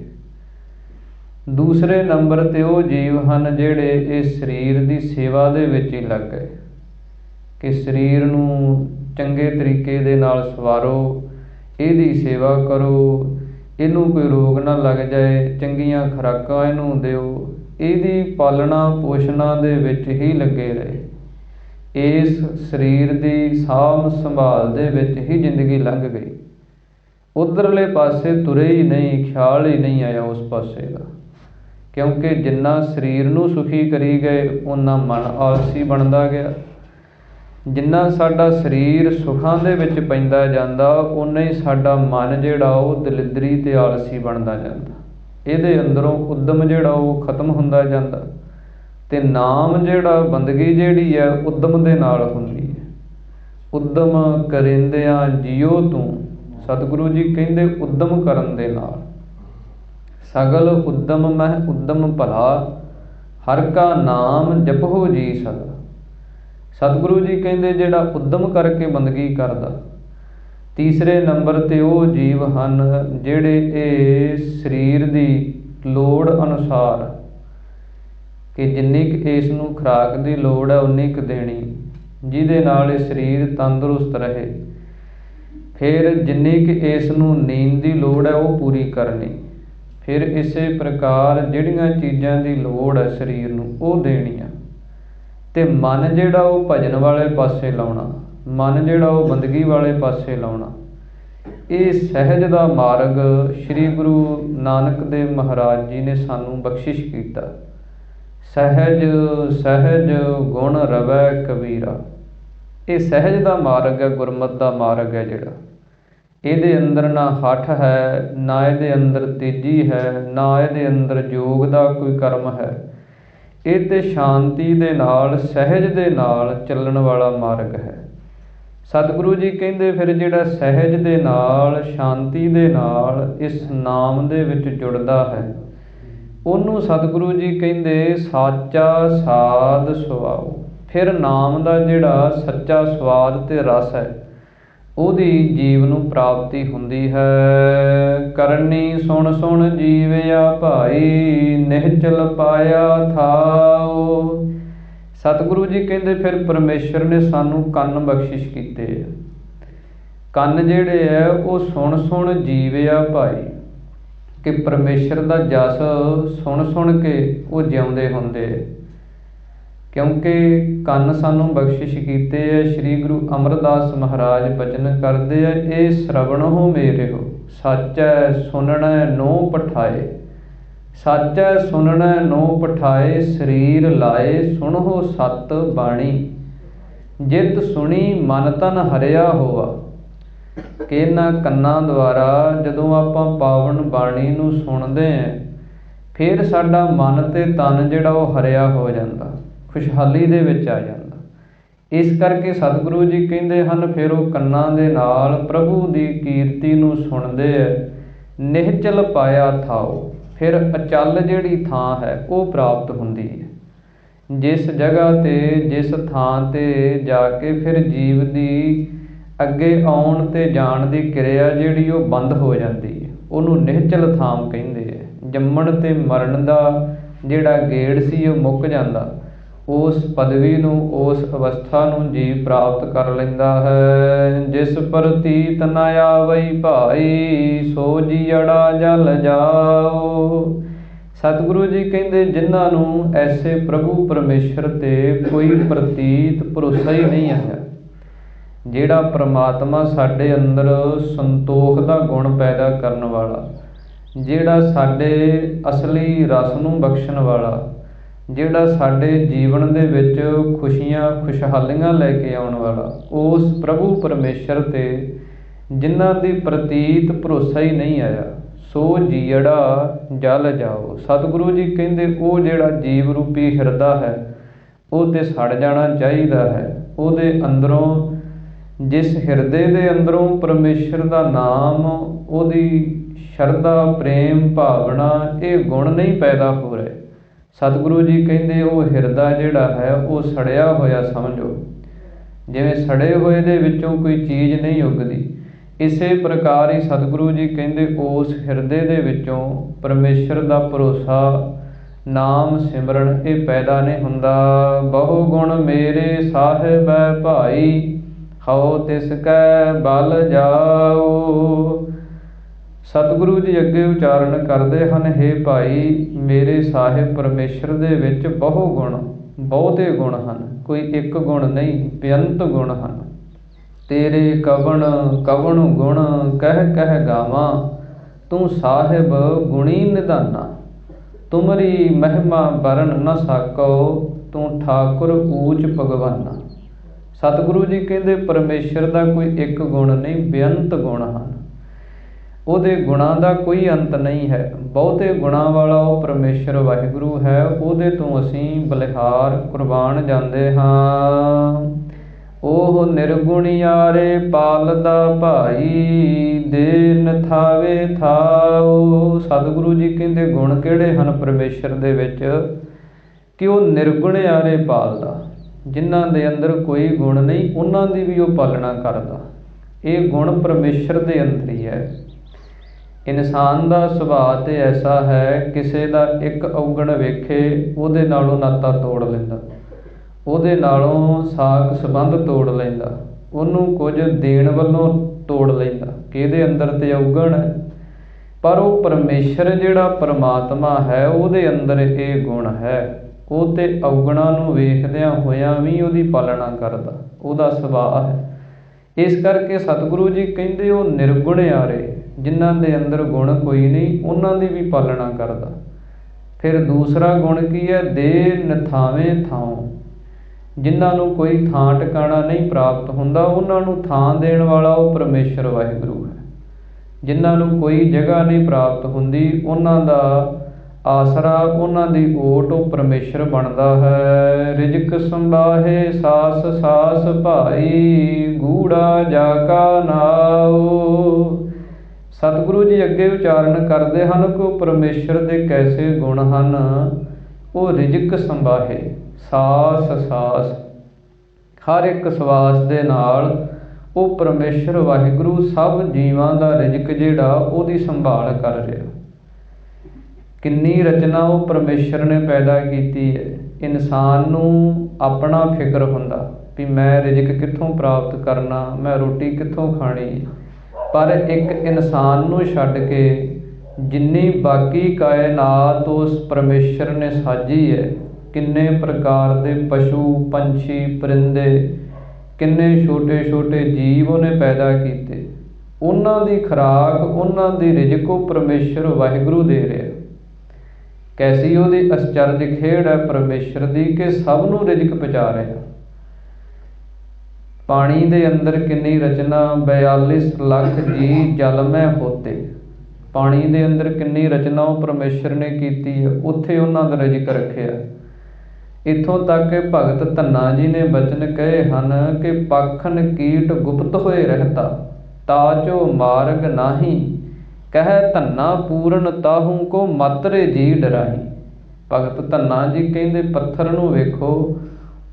ਦੂਸਰੇ ਨੰਬਰ 'ਤੇ ਉਹ ਜੀਵ ਹਨ ਜਿਹੜੇ ਇਸ ਸਰੀਰ ਦੀ ਸੇਵਾ ਦੇ ਵਿੱਚ ਹੀ ਲੱਗ ਗਏ ਕਿ ਸਰੀਰ ਨੂੰ ਚੰਗੇ ਤਰੀਕੇ ਦੇ ਨਾਲ ਸਵਾਰੋ, ਇਹਦੀ ਸੇਵਾ ਕਰੋ, ਇਹਨੂੰ ਕੋਈ ਰੋਗ ਨਾ ਲੱਗ ਜਾਏ, ਚੰਗੀਆਂ ਖੁਰਾਕਾਂ ਇਹਨੂੰ ਦਿਓ, ਇਹਦੀ ਪਾਲਣਾ ਪੋਸ਼ਣਾ ਦੇ ਵਿੱਚ ਹੀ ਲੱਗੇ ਰਹੇ। ਇਸ ਸਰੀਰ ਦੀ ਸਾਂਭ ਸੰਭਾਲ ਦੇ ਵਿੱਚ ਹੀ ਜ਼ਿੰਦਗੀ ਲੰਘ ਗਈ। ਉੱਧਰਲੇ ਪਾਸੇ ਤੁਰੇ ਹੀ ਨਹੀਂ, ਖਿਆਲ ਹੀ ਨਹੀਂ ਆਇਆ ਉਸ ਪਾਸੇ ਦਾ, ਕਿਉਂਕਿ ਜਿੰਨਾ ਸਰੀਰ ਨੂੰ ਸੁਖੀ ਕਰੀ ਗਏ ਓਨਾ ਮਨ ਆਲਸੀ ਬਣਦਾ ਗਿਆ। ਜਿੰਨਾ ਸਾਡਾ ਸਰੀਰ ਸੁੱਖਾਂ ਦੇ ਵਿੱਚ ਪੈਂਦਾ ਜਾਂਦਾ ਓਨਾ ਹੀ ਸਾਡਾ ਮਨ ਜਿਹੜਾ ਉਹ ਦਲਿੱਦਰੀ ਅਤੇ ਆਲਸੀ ਬਣਦਾ ਜਾਂਦਾ। ਇਹਦੇ ਅੰਦਰੋਂ ਉੱਦਮ ਜਿਹੜਾ ਉਹ ਖਤਮ ਹੁੰਦਾ ਜਾਂਦਾ। ਅਤੇ ਨਾਮ ਜਿਹੜਾ, ਬੰਦਗੀ ਜਿਹੜੀ ਹੈ ਉੱਦਮ ਦੇ ਨਾਲ ਹੁੰਦੀ ਹੈ। ਉੱਦਮ ਕਰਿੰਦਿਆਂ ਜੀਓ ਤੂੰ, ਸਤਿਗੁਰੂ ਜੀ ਕਹਿੰਦੇ ਉੱਦਮ ਕਰਨ ਦੇ ਨਾਲ। ਸਗਲ ਉੱਦਮ ਮਹਿ ਉੱਦਮ ਭਲਾ, ਹਰਿ ਕਾ ਨਾਮ ਜਪਹੁ ਜੀ ਸਦਾ। ਸਤਿਗੁਰੂ ਜੀ ਕਹਿੰਦੇ ਜਿਹੜਾ ਉੱਦਮ ਕਰਕੇ ਬੰਦਗੀ ਕਰਦਾ। ਤੀਸਰੇ ਨੰਬਰ 'ਤੇ ਉਹ ਜੀਵ ਹਨ ਜਿਹੜੇ ਇਹ ਸਰੀਰ ਦੀ ਲੋੜ ਅਨੁਸਾਰ, ਕਿ ਜਿੰਨੀ ਕੁ ਇਸ ਨੂੰ ਖੁਰਾਕ ਦੀ ਲੋੜ ਹੈ ਉਨੀ ਕੁ ਦੇਣੀ, ਜਿਹਦੇ ਨਾਲ ਇਹ ਸਰੀਰ ਤੰਦਰੁਸਤ ਰਹੇ। ਫਿਰ ਜਿੰਨੀ ਕੁ ਇਸ ਨੂੰ ਨੀਂਦ ਦੀ ਲੋੜ ਹੈ ਉਹ ਪੂਰੀ ਕਰਨੀ। ਫਿਰ ਇਸੇ ਪ੍ਰਕਾਰ ਜਿਹੜੀਆਂ ਚੀਜ਼ਾਂ ਦੀ ਲੋੜ ਹੈ ਸਰੀਰ ਨੂੰ ਉਹ ਦੇਣੀਆਂ। ਅਤੇ ਮਨ ਜਿਹੜਾ ਉਹ ਭਜਨ ਵਾਲੇ ਪਾਸੇ ਲਾਉਣਾ, ਮਨ ਜਿਹੜਾ ਉਹ ਬੰਦਗੀ ਵਾਲੇ ਪਾਸੇ ਲਾਉਣਾ। ਇਹ ਸਹਿਜ ਦਾ ਮਾਰਗ ਸ਼੍ਰੀ ਗੁਰੂ ਨਾਨਕ ਦੇਵ ਮਹਾਰਾਜ ਜੀ ਨੇ ਸਾਨੂੰ ਬਖਸ਼ਿਸ਼ ਕੀਤਾ। ਸਹਿਜ ਸਹਿਜ ਗੁਣ ਰਵੈ ਕਬੀਰਾ। ਇਹ ਸਹਿਜ ਦਾ ਮਾਰਗ ਹੈ, ਗੁਰਮਤਿ ਦਾ ਮਾਰਗ ਹੈ ਜਿਹੜਾ। ਇਹਦੇ ਅੰਦਰ ਨਾ ਹਠ ਹੈ, ਨਾ ਇਹਦੇ ਅੰਦਰ ਤੇਜ਼ੀ ਹੈ, ਨਾ ਇਹਦੇ ਅੰਦਰ ਯੋਗ ਦਾ ਕੋਈ ਕਰਮ ਹੈ। ਇਹ ਤੇ ਸ਼ਾਂਤੀ ਦੇ ਨਾਲ, ਸਹਿਜ ਦੇ ਨਾਲ ਚੱਲਣ ਵਾਲਾ ਮਾਰਗ ਹੈ। ਸਤਿਗੁਰੂ ਜੀ ਕਹਿੰਦੇ ਫਿਰ ਜਿਹੜਾ ਸਹਿਜ ਦੇ ਨਾਲ, ਸ਼ਾਂਤੀ ਦੇ ਨਾਲ ਇਸ ਨਾਮ ਦੇ ਵਿੱਚ ਜੁੜਦਾ ਹੈ ਉਹਨੂੰ ਸਤਿਗੁਰੂ ਜੀ ਕਹਿੰਦੇ ਸਾਚਾ ਸਾਧ ਸੁਭਾਉ। ਫਿਰ ਨਾਮ ਦਾ ਜਿਹੜਾ ਸੱਚਾ ਸਵਾਦ ਅਤੇ ਰਸ ਹੈ ਉਹਦੀ ਜੀਵ ਨੂੰ ਪ੍ਰਾਪਤੀ ਹੁੰਦੀ ਹੈ। ਕਰਨੀ ਸੁਣ ਸੁਣ ਜੀਵਿਆ ਭਾਈ, ਨਿਹਚਲ ਪਾਇਆ ਥਾਉ। ਸਤਿਗੁਰੂ ਜੀ ਕਹਿੰਦੇ ਫਿਰ ਪਰਮੇਸ਼ਰ ਨੇ ਸਾਨੂੰ ਕੰਨ ਬਖਸ਼ਿਸ਼ ਕੀਤੇ ਆ। ਕੰਨ ਜਿਹੜੇ ਹੈ ਉਹ ਸੁਣ ਸੁਣ ਜੀਵਿਆ ਭਾਈ, ਕਿ ਪਰਮੇਸ਼ਰ ਦਾ ਜਸ ਸੁਣ ਸੁਣ ਕੇ ਉਹ ਜਿਉਂਦੇ ਹੁੰਦੇ। ਕਿਉਂਕਿ ਕੰਨ ਸਾਨੂੰ ਬਖਸ਼ਿਸ਼ ਕੀਤੇ ਹੈ। ਸ਼੍ਰੀ ਗੁਰੂ ਅਮਰਦਾਸ ਮਹਾਰਾਜ ਬਚਨ ਕਰਦੇ ਆ, ਇਹ ਸ਼ਰਵਣਹੁ ਮੇਰਿਓ ਸਾਚੈ ਸੁਣਨੈ ਨੋ ਪਠਾਏ। ਸਾਚੈ ਸੁਣਨੈ ਨੋ ਪਠਾਏ, ਸਰੀਰ ਲਾਏ ਸੁਣਹੁ ਸਤ ਬਾਣੀ। ਜਿਤ ਸੁਣੀ ਮਨ ਤਨ ਹਰਿਆ ਹੋਆ। ਕਿ ਇਹਨਾਂ ਕੰਨਾਂ ਦੁਆਰਾ ਜਦੋਂ ਆਪਾਂ ਪਾਵਨ ਬਾਣੀ ਨੂੰ ਸੁਣਦੇ ਹਾਂ ਫਿਰ ਸਾਡਾ ਮਨ ਅਤੇ ਤਨ ਜਿਹੜਾ ਉਹ ਹਰਿਆ ਹੋ ਜਾਂਦਾ, ਖੁਸ਼ਹਾਲੀ ਦੇ ਵਿੱਚ ਆ ਜਾਂਦਾ। ਇਸ ਕਰਕੇ ਸਤਿਗੁਰੂ ਜੀ ਕਹਿੰਦੇ ਹਨ ਫਿਰ ਉਹ ਕੰਨਾਂ ਦੇ ਨਾਲ ਪ੍ਰਭੂ ਦੀ ਕੀਰਤੀ ਨੂੰ ਸੁਣਦੇ ਹੈ। ਨਿਹਚਲ ਪਾਇਆ ਥਾਉ, ਫਿਰ ਅਚਲ ਜਿਹੜੀ ਥਾਂ ਹੈ ਉਹ ਪ੍ਰਾਪਤ ਹੁੰਦੀ ਹੈ। ਜਿਸ ਜਗ੍ਹਾ 'ਤੇ, ਜਿਸ ਥਾਂ 'ਤੇ ਜਾ ਕੇ ਫਿਰ ਜੀਵ ਦੀ ਅੱਗੇ ਆਉਣ ਅਤੇ ਜਾਣ ਦੀ ਕਿਰਿਆ ਜਿਹੜੀ ਉਹ ਬੰਦ ਹੋ ਜਾਂਦੀ ਹੈ, ਉਹਨੂੰ ਨਿਹਚਲ ਥਾਮ ਕਹਿੰਦੇ ਹੈ। ਜੰਮਣ ਅਤੇ ਮਰਨ ਦਾ ਜਿਹੜਾ ਗੇੜ ਸੀ ਉਹ ਮੁੱਕ ਜਾਂਦਾ। ਉਸ ਪਦਵੀ ਨੂੰ, ਉਸ ਅਵਸਥਾ ਨੂੰ ਜੀਵ ਪ੍ਰਾਪਤ ਕਰ ਲੈਂਦਾ ਹੈ। ਜਿਸ ਪ੍ਰਤੀਤ ਨ ਆਵਈ ਭਾਈ, ਸੋ ਜੀਅੜਾ ਜਲ ਜਾਓ। ਸਤਿਗੁਰੂ ਜੀ ਕਹਿੰਦੇ ਜਿਨ੍ਹਾਂ ਨੂੰ ਐਸੇ ਪ੍ਰਭੂ ਪਰਮੇਸ਼ਰ ਤੇ ਕੋਈ ਪ੍ਰਤੀਤ ਭਰੋਸਾ ਹੀ ਨਹੀਂ ਆਇਆ, ਜਿਹੜਾ ਪ੍ਰਮਾਤਮਾ ਸਾਡੇ ਅੰਦਰ ਸੰਤੋਖ ਦਾ ਗੁਣ ਪੈਦਾ ਕਰਨ ਵਾਲਾ, ਜਿਹੜਾ ਸਾਡੇ ਅਸਲੀ ਰਸ ਨੂੰ ਬਖਸ਼ਣ ਵਾਲਾ, ਜਿਹੜਾ ਸਾਡੇ ਜੀਵਨ ਦੇ ਵਿੱਚ ਖੁਸ਼ੀਆਂ ਖੁਸ਼ਹਾਲੀਆਂ ਲੈ ਕੇ ਆਉਣ ਵਾਲਾ, ਉਸ ਪ੍ਰਭੂ ਪਰਮੇਸ਼ਰ ਤੇ ਜਿਨ੍ਹਾਂ ਦੀ ਪ੍ਰਤੀਤ ਭਰੋਸਾ ਹੀ ਨਹੀਂ ਆਇਆ, ਸੋ ਜੀਅੜਾ ਜਲ ਜਾਓ। ਸਤਿਗੁਰੂ ਜੀ ਕਹਿੰਦੇ ਉਹ ਜਿਹੜਾ ਜੀਵ ਰੂਪੀ ਹਿਰਦਾ ਹੈ ਉਹ ਤੇ ਸੜ ਜਾਣਾ ਚਾਹੀਦਾ ਹੈ। ਉਹਦੇ ਅੰਦਰੋਂ, ਜਿਸ ਹਿਰਦੇ ਦੇ ਅੰਦਰੋਂ ਪਰਮੇਸ਼ਰ ਦਾ ਨਾਮ, ਉਹਦੀ ਸ਼ਰਧਾ, ਪ੍ਰੇਮ, ਭਾਵਨਾ, ਇਹ ਗੁਣ ਨਹੀਂ ਪੈਦਾ ਹੋ ਰਹੇ। ਸਤਿਗੁਰੂ ਜੀ ਕਹਿੰਦੇ ਉਹ ਹਿਰਦਾ ਜਿਹੜਾ ਹੈ ਉਹ ਸੜਿਆ ਹੋਇਆ ਸਮਝੋ, ਜਿਵੇਂ ਸੜੇ ਹੋਏ ਦੇ ਵਿੱਚੋਂ ਕੋਈ ਚੀਜ਼ ਨਹੀਂ ਉੱਗਦੀ। ਇਸੇ ਪ੍ਰਕਾਰ ਹੀ ਸਤਿਗੁਰੂ ਜੀ ਕਹਿੰਦੇ ਉਸ ਹਿਰਦੇ ਦੇ ਵਿੱਚੋਂ ਪਰਮੇਸ਼ਰ ਦਾ ਭਰੋਸਾ, ਨਾਮ ਸਿਮਰਨ ਇਹ ਪੈਦਾ ਨਹੀਂ ਹੁੰਦਾ। ਬਹੁ ਗੁਣ ਮੇਰੇ ਸਾਹਿਬੈ ਭਾਈ, ਹਉ ਤਿਸ ਕੈ ਬਲ ਜਾਓ। ਸਤਿਗੁਰੂ ਜੀ ਅੱਗੇ ਉਚਾਰਨ ਕਰਦੇ ਹਨ, ਹੇ ਭਾਈ ਮੇਰੇ ਸਾਹਿਬ ਪਰਮੇਸ਼ਰ ਦੇ ਵਿੱਚ ਬਹੁ ਗੁਣ, ਬਹੁਤੇ ਗੁਣ ਹਨ, ਕੋਈ ਇੱਕ ਗੁਣ ਨਹੀਂ, ਬੇਅੰਤ ਗੁਣ ਹਨ। ਤੇਰੇ ਕਵਣ ਕਵਣ ਗੁਣ ਕਹਿ ਕਹਿ ਗਾਵਾਂ, ਤੂੰ ਸਾਹਿਬ ਗੁਣੀ ਨਿਧਾਨਾ। ਤੁਮਰੀ ਮਹਿਮਾ ਬਰਨ ਨ ਸਾਕੋ, ਤੂੰ ਠਾਕੁਰ ਊਚ ਭਗਵਾਨਾ। ਸਤਿਗੁਰੂ ਜੀ ਕਹਿੰਦੇ ਪਰਮੇਸ਼ਰ ਦਾ ਕੋਈ ਇੱਕ ਗੁਣ ਨਹੀਂ, ਬੇਅੰਤ ਗੁਣ ਹਨ। ਉਹਦੇ ਗੁਣਾਂ ਦਾ ਕੋਈ ਅੰਤ ਨਹੀਂ ਹੈ। ਬਹੁਤੇ ਗੁਣਾਂ ਵਾਲਾ ਉਹ ਪਰਮੇਸ਼ਰ ਵਾਹਿਗੁਰੂ ਹੈ, ਉਹਦੇ ਤੋਂ ਅਸੀਂ ਬਲਿਹਾਰ ਕੁਰਬਾਨ ਜਾਂਦੇ ਹਾਂ। ਉਹ ਨਿਰਗੁਣਿਆਰੇ ਪਾਲਦਾ ਭਾਈ, ਦੇ ਨਥਾਵੇ ਥਾਓ। ਸਤਿਗੁਰੂ ਜੀ ਕਹਿੰਦੇ ਗੁਣ ਕਿਹੜੇ ਹਨ ਪਰਮੇਸ਼ਰ ਦੇ ਵਿੱਚ ਕਿ ਉਹ ਨਿਰਗੁਣਿਆਰੇ ਪਾਲਦਾ, ਜਿਨ੍ਹਾਂ ਦੇ ਅੰਦਰ ਕੋਈ ਗੁਣ ਨਹੀਂ ਉਹਨਾਂ ਦੀ ਵੀ ਉਹ ਪਾਲਣਾ ਕਰਦਾ। ਇਹ ਗੁਣ ਪਰਮੇਸ਼ਰ ਦੇ ਅੰਦਰ ਹੀ ਹੈ। ਇਨਸਾਨ ਦਾ ਸੁਭਾਅ ਤੇ ਐਸਾ ਹੈ, ਕਿਸੇ ਦਾ ਇੱਕ ਔਗਣ ਵੇਖੇ ਉਹਦੇ ਨਾਲੋਂ ਨਾਤਾ ਤੋੜ ਲੈਂਦਾ, ਉਹਦੇ ਨਾਲੋਂ ਸਾਕ ਸੰਬੰਧ ਤੋੜ ਲੈਂਦਾ, ਉਹਨੂੰ ਕੁਝ ਦੇਣ ਵੱਲੋਂ ਤੋੜ ਲੈਂਦਾ ਕਿ ਇਹਦੇ ਅੰਦਰ ਤੇ ਔਗਣ ਹੈ। ਪਰ ਉਹ ਪਰਮੇਸ਼ਰ ਜਿਹੜਾ ਪਰਮਾਤਮਾ ਹੈ ਉਹਦੇ ਅੰਦਰ ਇਹ ਗੁਣ ਹੈ। ਉਹ ਤੇ ਔਗਣਾਂ ਨੂੰ ਵੇਖਦਿਆਂ ਹੋਇਆਂ ਵੀ ਉਹਦੀ ਪਾਲਣਾ ਕਰਦਾ, ਉਹਦਾ ਸੁਭਾਅ ਹੈ। ਇਸ ਕਰਕੇ ਸਤਿਗੁਰੂ ਜੀ ਕਹਿੰਦੇ ਉਹ ਨਿਰਗੁਣਿਆਰੇ, ਜਿਨ੍ਹਾਂ ਦੇ ਅੰਦਰ ਗੁਣ ਕੋਈ ਨਹੀਂ, ਉਹਨਾਂ ਦੀ ਵੀ ਪਾਲਣਾ ਕਰਦਾ। ਫਿਰ ਦੂਸਰਾ ਗੁਣ ਕੀ ਹੈ? ਦੇ ਨਥਾਵੇਂ ਥਾਉ, ਜਿਨ੍ਹਾਂ ਨੂੰ ਕੋਈ ਥਾਂ ਟਿਕਾਣਾ ਨਹੀਂ ਪ੍ਰਾਪਤ ਹੁੰਦਾ, ਉਹਨਾਂ ਨੂੰ ਥਾਂ ਦੇਣ ਵਾਲਾ ਉਹ ਪਰਮੇਸ਼ਰ ਵਾਹਿਗੁਰੂ ਹੈ। ਜਿਨ੍ਹਾਂ ਨੂੰ ਕੋਈ ਜਗ੍ਹਾ ਨਹੀਂ ਪ੍ਰਾਪਤ ਹੁੰਦੀ, ਉਹਨਾਂ ਦਾ ਆਸਰਾ, ਉਹਨਾਂ ਦੀ ਓਟ ਉਹ ਪਰਮੇਸ਼ਰ ਬਣਦਾ ਹੈ। ਰਿਜਕ ਸੰਭਾਹੇ ਸਾਸ ਸਾਸ ਭਾਈ, ਗੂੜਾ ਜਾ ਕਾ ਨਾਉ। ਸਤਿਗੁਰੂ ਜੀ ਅੱਗੇ ਉਚਾਰਨ ਕਰਦੇ ਹਨ ਕਿ ਉਹ ਪਰਮੇਸ਼ਰ ਦੇ ਕੈਸੇ ਗੁਣ ਹਨ। ਉਹ ਰਿਜਕ ਸੰਭਾਹੇ, ਸਾਸ ਸਾਸ, ਹਰ ਇੱਕ ਸਵਾਸ ਦੇ ਨਾਲ ਉਹ ਪਰਮੇਸ਼ਰ ਵਾਹਿਗੁਰੂ ਸਭ ਜੀਵਾਂ ਦਾ ਰਿਜਕ ਜਿਹੜਾ ਉਹਦੀ ਸੰਭਾਲ ਕਰ ਰਿਹਾ। ਕਿੰਨੀ ਰਚਨਾ ਉਹ ਪਰਮੇਸ਼ਰ ਨੇ ਪੈਦਾ ਕੀਤੀ ਹੈ। ਇਨਸਾਨ ਨੂੰ ਆਪਣਾ ਫਿਕਰ ਹੁੰਦਾ ਵੀ ਮੈਂ ਰਿਜਕ ਕਿੱਥੋਂ ਪ੍ਰਾਪਤ ਕਰਨਾ, ਮੈਂ ਰੋਟੀ ਕਿੱਥੋਂ ਖਾਣੀ। ਪਰ ਇੱਕ ਇਨਸਾਨ ਨੂੰ ਛੱਡ ਕੇ ਜਿੰਨੀ ਬਾਕੀ ਕਾਇਨਾਤ ਉਸ ਪਰਮੇਸ਼ਰ ਨੇ ਸਾਜੀ ਹੈ, ਕਿੰਨੇ ਪ੍ਰਕਾਰ ਦੇ ਪਸ਼ੂ ਪੰਛੀ ਪਰਿੰਦੇ, ਕਿੰਨੇ ਛੋਟੇ ਛੋਟੇ ਜੀਵ ਉਹਨੇ ਪੈਦਾ ਕੀਤੇ, ਉਹਨਾਂ ਦੀ ਖੁਰਾਕ, ਉਹਨਾਂ ਦੀ ਰਿਜ਼ਕ ਉਹ ਪਰਮੇਸ਼ਰ ਵਾਹਿਗੁਰੂ ਦੇ ਰਿਹਾ। ਕੈਸੀ ਉਹਦੀ ਅਚਰਜ ਖੇਡ ਹੈ ਪਰਮੇਸ਼ਰ ਦੀ ਕਿ ਸਭ ਨੂੰ ਰਿਜ਼ਕ ਪਹੁੰਚਾ ਰਿਹਾ। ਪਾਣੀ ਦੇ ਅੰਦਰ ਕਿੰਨੀ ਰਚਨਾ, 42 ਲੱਖ ਜੀ ਜਲ ਮੈਂ ਹੋਤੇ। ਪਾਣੀ ਦੇ ਅੰਦਰ ਕਿੰਨੀ ਰਚਨਾ ਉਹ ਪਰਮੇਸ਼ਰ ਨੇ ਕੀਤੀ ਹੈ, ਉੱਥੇ ਉਹਨਾਂ ਦਾ ਰਿਜ਼ਕ ਰੱਖਿਆ। ਇੱਥੋਂ ਤੱਕ ਕਿ ਭਗਤ ਧੰਨਾ ਜੀ ਨੇ ਬਚਨ ਕਹੇ ਹਨ ਕਿ ਪਖਨ ਕੀਟ ਗੁਪਤ ਹੋਏ ਰਹਿਤਾ, ਤਾਚੋ ਮਾਰਗ ਨਾਹੀ, ਕਹਿ ਧੰਨਾ ਪੂਰਨ ਤਾਹੂ ਕੋ ਮਾਤਰੇ ਜੀ ਡਰਾਹੀ। ਭਗਤ ਧੰਨਾ ਜੀ ਕਹਿੰਦੇ ਪੱਥਰ ਨੂੰ ਵੇਖੋ,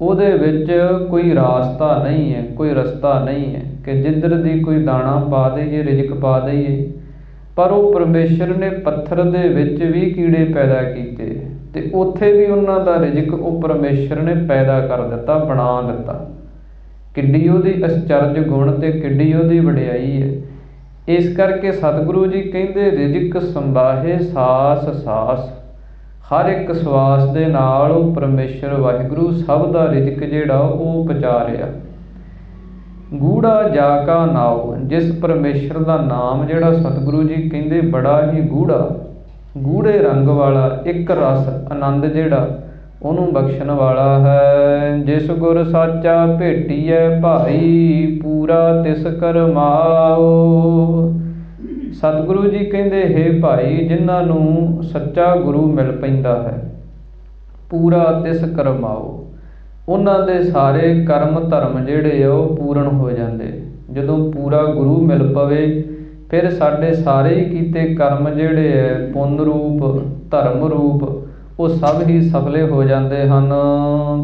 ਉਹਦੇ ਵਿੱਚ ਕੋਈ ਰਾਸਤਾ ਨਹੀਂ ਹੈ, ਕੋਈ ਰਸਤਾ ਨਹੀਂ ਹੈ ਕਿ ਜਿੱਧਰ ਦੀ ਕੋਈ ਦਾਣਾ ਪਾ ਦੇਈਏ, ਰਿਜ਼ਕ ਪਾ ਦੇਈਏ। ਪਰ ਉਹ ਪਰਮੇਸ਼ਰ ਨੇ ਪੱਥਰ ਦੇ ਵਿੱਚ ਵੀ ਕੀੜੇ ਪੈਦਾ ਕੀਤੇ, ਤੇ ਉੱਥੇ ਵੀ ਉਹਨਾਂ ਦਾ ਰਿਜ਼ਕ ਉਹ ਪਰਮੇਸ਼ਰ ਨੇ ਪੈਦਾ ਕਰ ਦਿੱਤਾ, ਬਣਾ ਦਿੱਤਾ। ਕਿੱਡੀ ਉਹਦੀ ਅਚਰਜ ਗੁਣ ਤੇ ਕਿੱਡੀ ਉਹਦੀ ਵਡਿਆਈ ਹੈ। ਇਸ ਕਰਕੇ ਸਤਿਗੁਰੂ ਜੀ ਕਹਿੰਦੇ ਰਿਜ਼ਕ ਸੰਭਾਹੇ ਸਾਸ ਸਾਸ। ਹਰ ਇੱਕ ਸਵਾਸ ਦੇ ਨਾਲ ਉਹ ਪਰਮੇਸ਼ਰ ਵਾਹਿਗੁਰੂ ਸਭ ਦਾ ਰਿਜ਼ਕ ਜਿਹੜਾ ਉਹ ਪਹੁੰਚਾ ਰਿਹਾ। ਗੂੜਾ ਜਾ ਕਾ ਨਾਉ, ਜਿਸ ਪਰਮੇਸ਼ਰ ਦਾ ਨਾਮ ਜਿਹੜਾ ਸਤਿਗੁਰੂ ਜੀ ਕਹਿੰਦੇ ਬੜਾ ਹੀ ਗੂੜਾ, ਗੂੜੇ ਰੰਗ ਵਾਲਾ, ਇੱਕ ਰਸ ਆਨੰਦ ਜਿਹੜਾ ਉਹਨੂੰ ਬਖਸ਼ਣ ਵਾਲਾ ਹੈ। ਜਿਸ ਗੁਰ ਸਾਚਾ ਭੇਟੀਐ ਭਾਈ, ਪੂਰਾ ਤਿਸ ਕਰਮਾਓ। ਸਤਿਗੁਰੂ ਜੀ ਕਹਿੰਦੇ ਹੇ ਭਾਈ, ਜਿਨ੍ਹਾਂ ਨੂੰ ਸੱਚਾ ਗੁਰੂ ਮਿਲ ਪੈਂਦਾ ਹੈ, ਪੂਰਾ ਤਿਸ ਕਰਮਾਓ, ਉਹਨਾਂ ਦੇ ਸਾਰੇ ਕਰਮ ਧਰਮ ਜਿਹੜੇ ਆ ਉਹ ਪੂਰਨ ਹੋ ਜਾਂਦੇ। ਜਦੋਂ ਪੂਰਾ ਗੁਰੂ ਮਿਲ ਪਵੇ ਫਿਰ ਸਾਡੇ ਸਾਰੇ ਹੀ ਕੀਤੇ ਕਰਮ ਜਿਹੜੇ ਹੈ ਪੁੰਨ ਰੂਪ ਧਰਮ ਰੂਪ ਉਹ ਸਭ ਹੀ ਸਫਲੇ ਹੋ ਜਾਂਦੇ ਹਨ।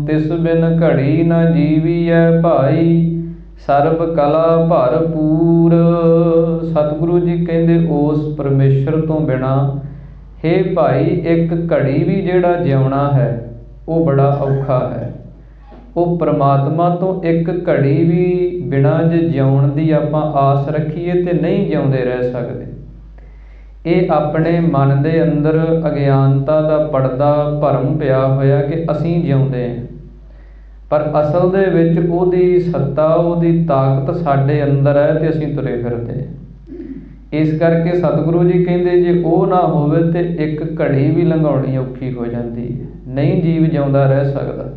ਤਿਸ ਬਿਨ ਘੜੀ ਨਾ ਜੀਵੀਐ ਭਾਈ, ਸਰਬ ਕਲਾ ਭਰਪੂਰ। ਸਤਿਗੁਰੂ ਜੀ ਕਹਿੰਦੇ ਉਸ ਪਰਮੇਸ਼ਰ ਤੋਂ ਬਿਨਾ ਹੇ ਭਾਈ ਇੱਕ ਘੜੀ ਵੀ ਜਿਹੜਾ ਜਿਉਣਾ ਹੈ ਉਹ ਬੜਾ ਔਖਾ ਹੈ। ਉਹ ਪ੍ਰਮਾਤਮਾ ਤੋਂ ਇੱਕ ਘੜੀ ਵੀ ਬਿਨਾਂ ਜੇ ਜਿਉਣ ਦੀ ਆਪਾਂ ਆਸ ਰੱਖੀਏ ਤੇ ਨਹੀਂ ਜਿਉਂਦੇ ਰਹਿ ਸਕਦੇ। ਇਹ ਆਪਣੇ ਮਨ ਦੇ ਅੰਦਰ ਅਗਿਆਨਤਾ ਦਾ ਪਰਦਾ ਭਰਮ ਪਿਆ ਹੋਇਆ ਕਿ ਅਸੀਂ ਜਿਉਂਦੇ ਹਾਂ, ਪਰ ਅਸਲ ਦੇ ਵਿੱਚ ਉਹਦੀ ਸੱਤਾ ਉਹਦੀ ਤਾਕਤ ਸਾਡੇ ਅੰਦਰ ਹੈ ਤੇ ਅਸੀਂ ਤੁਰੇ ਫਿਰਦੇ ਹਾਂ। ਇਸ ਕਰਕੇ ਸਤਿਗੁਰੂ ਜੀ ਕਹਿੰਦੇ ਜੇ ਉਹ ਨਾ ਹੋਵੇ ਤੇ ਇੱਕ ਘੜੀ ਵੀ ਲੰਘਾਉਣੀ ਔਖੀ ਹੋ ਜਾਂਦੀ ਹੈ, ਨਹੀਂ ਜੀਵ ਜਿਉਂਦਾ ਰਹਿ ਸਕਦਾ।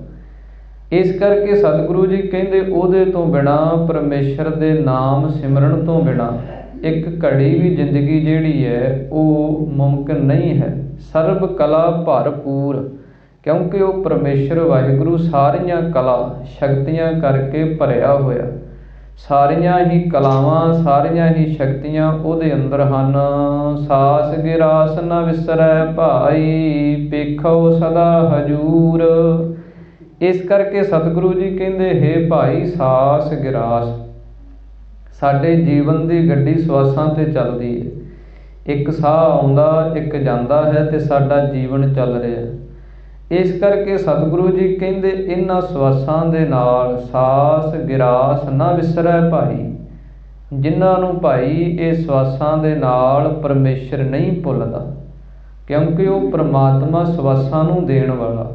ਇਸ ਕਰਕੇ ਸਤਿਗੁਰੂ ਜੀ ਕਹਿੰਦੇ ਉਹਦੇ ਤੋਂ ਬਿਨਾਂ, ਪਰਮੇਸ਼ਰ ਦੇ ਨਾਮ ਸਿਮਰਨ ਤੋਂ ਬਿਨਾਂ ਇੱਕ ਘੜੀ ਵੀ ਜ਼ਿੰਦਗੀ ਜਿਹੜੀ ਹੈ ਉਹ ਮੁਮਕਿਨ ਨਹੀਂ ਹੈ। ਸਰਬ ਕਲਾ ਭਰਪੂਰ, ਕਿਉਂਕਿ ਉਹ ਪਰਮੇਸ਼ਰ ਵਾਹਿਗੁਰੂ ਸਾਰੀਆਂ ਕਲਾ ਸ਼ਕਤੀਆਂ ਕਰਕੇ ਭਰਿਆ ਹੋਇਆ। ਸਾਰੀਆਂ ਹੀ ਕਲਾਵਾਂ ਸਾਰੀਆਂ ਹੀ ਸ਼ਕਤੀਆਂ ਉਹਦੇ ਅੰਦਰ ਹਨ। ਸਾਸ ਗਿਰਾਸ ਨ ਵਿਸਰੈ ਭਾਈ, ਪੇਖੋ ਸਦਾ ਹਜੂਰ। ਇਸ ਕਰਕੇ ਸਤਿਗੁਰੂ ਜੀ ਕਹਿੰਦੇ ਹੇ ਭਾਈ ਸਾਸ ਗਿਰਾਸ, ਸਾਡੇ ਜੀਵਨ ਦੀ ਗੱਡੀ ਸਵਾਸਾਂ ਤੇ ਚੱਲਦੀ ਹੈ। ਇੱਕ ਸਾਹ ਆਉਂਦਾ ਇੱਕ ਜਾਂਦਾ ਹੈ ਤੇ ਸਾਡਾ ਜੀਵਨ ਚੱਲ ਰਿਹਾ। ਇਸ ਕਰਕੇ ਸਤਿਗੁਰੂ ਜੀ ਕਹਿੰਦੇ ਇਹਨਾਂ ਸਵਾਸਾਂ ਦੇ ਨਾਲ ਸਾਸ ਗਿਰਾਸ ਨਾ ਵਿਸਰੈ ਭਾਈ, ਜਿਨ੍ਹਾਂ ਨੂੰ ਭਾਈ ਇਹ ਸਵਾਸਾਂ ਦੇ ਨਾਲ ਪਰਮੇਸ਼ਰ ਨਹੀਂ ਭੁੱਲਦਾ, ਕਿਉਂਕਿ ਉਹ ਪ੍ਰਮਾਤਮਾ ਸਵਾਸਾਂ ਨੂੰ ਦੇਣ ਵਾਲਾ।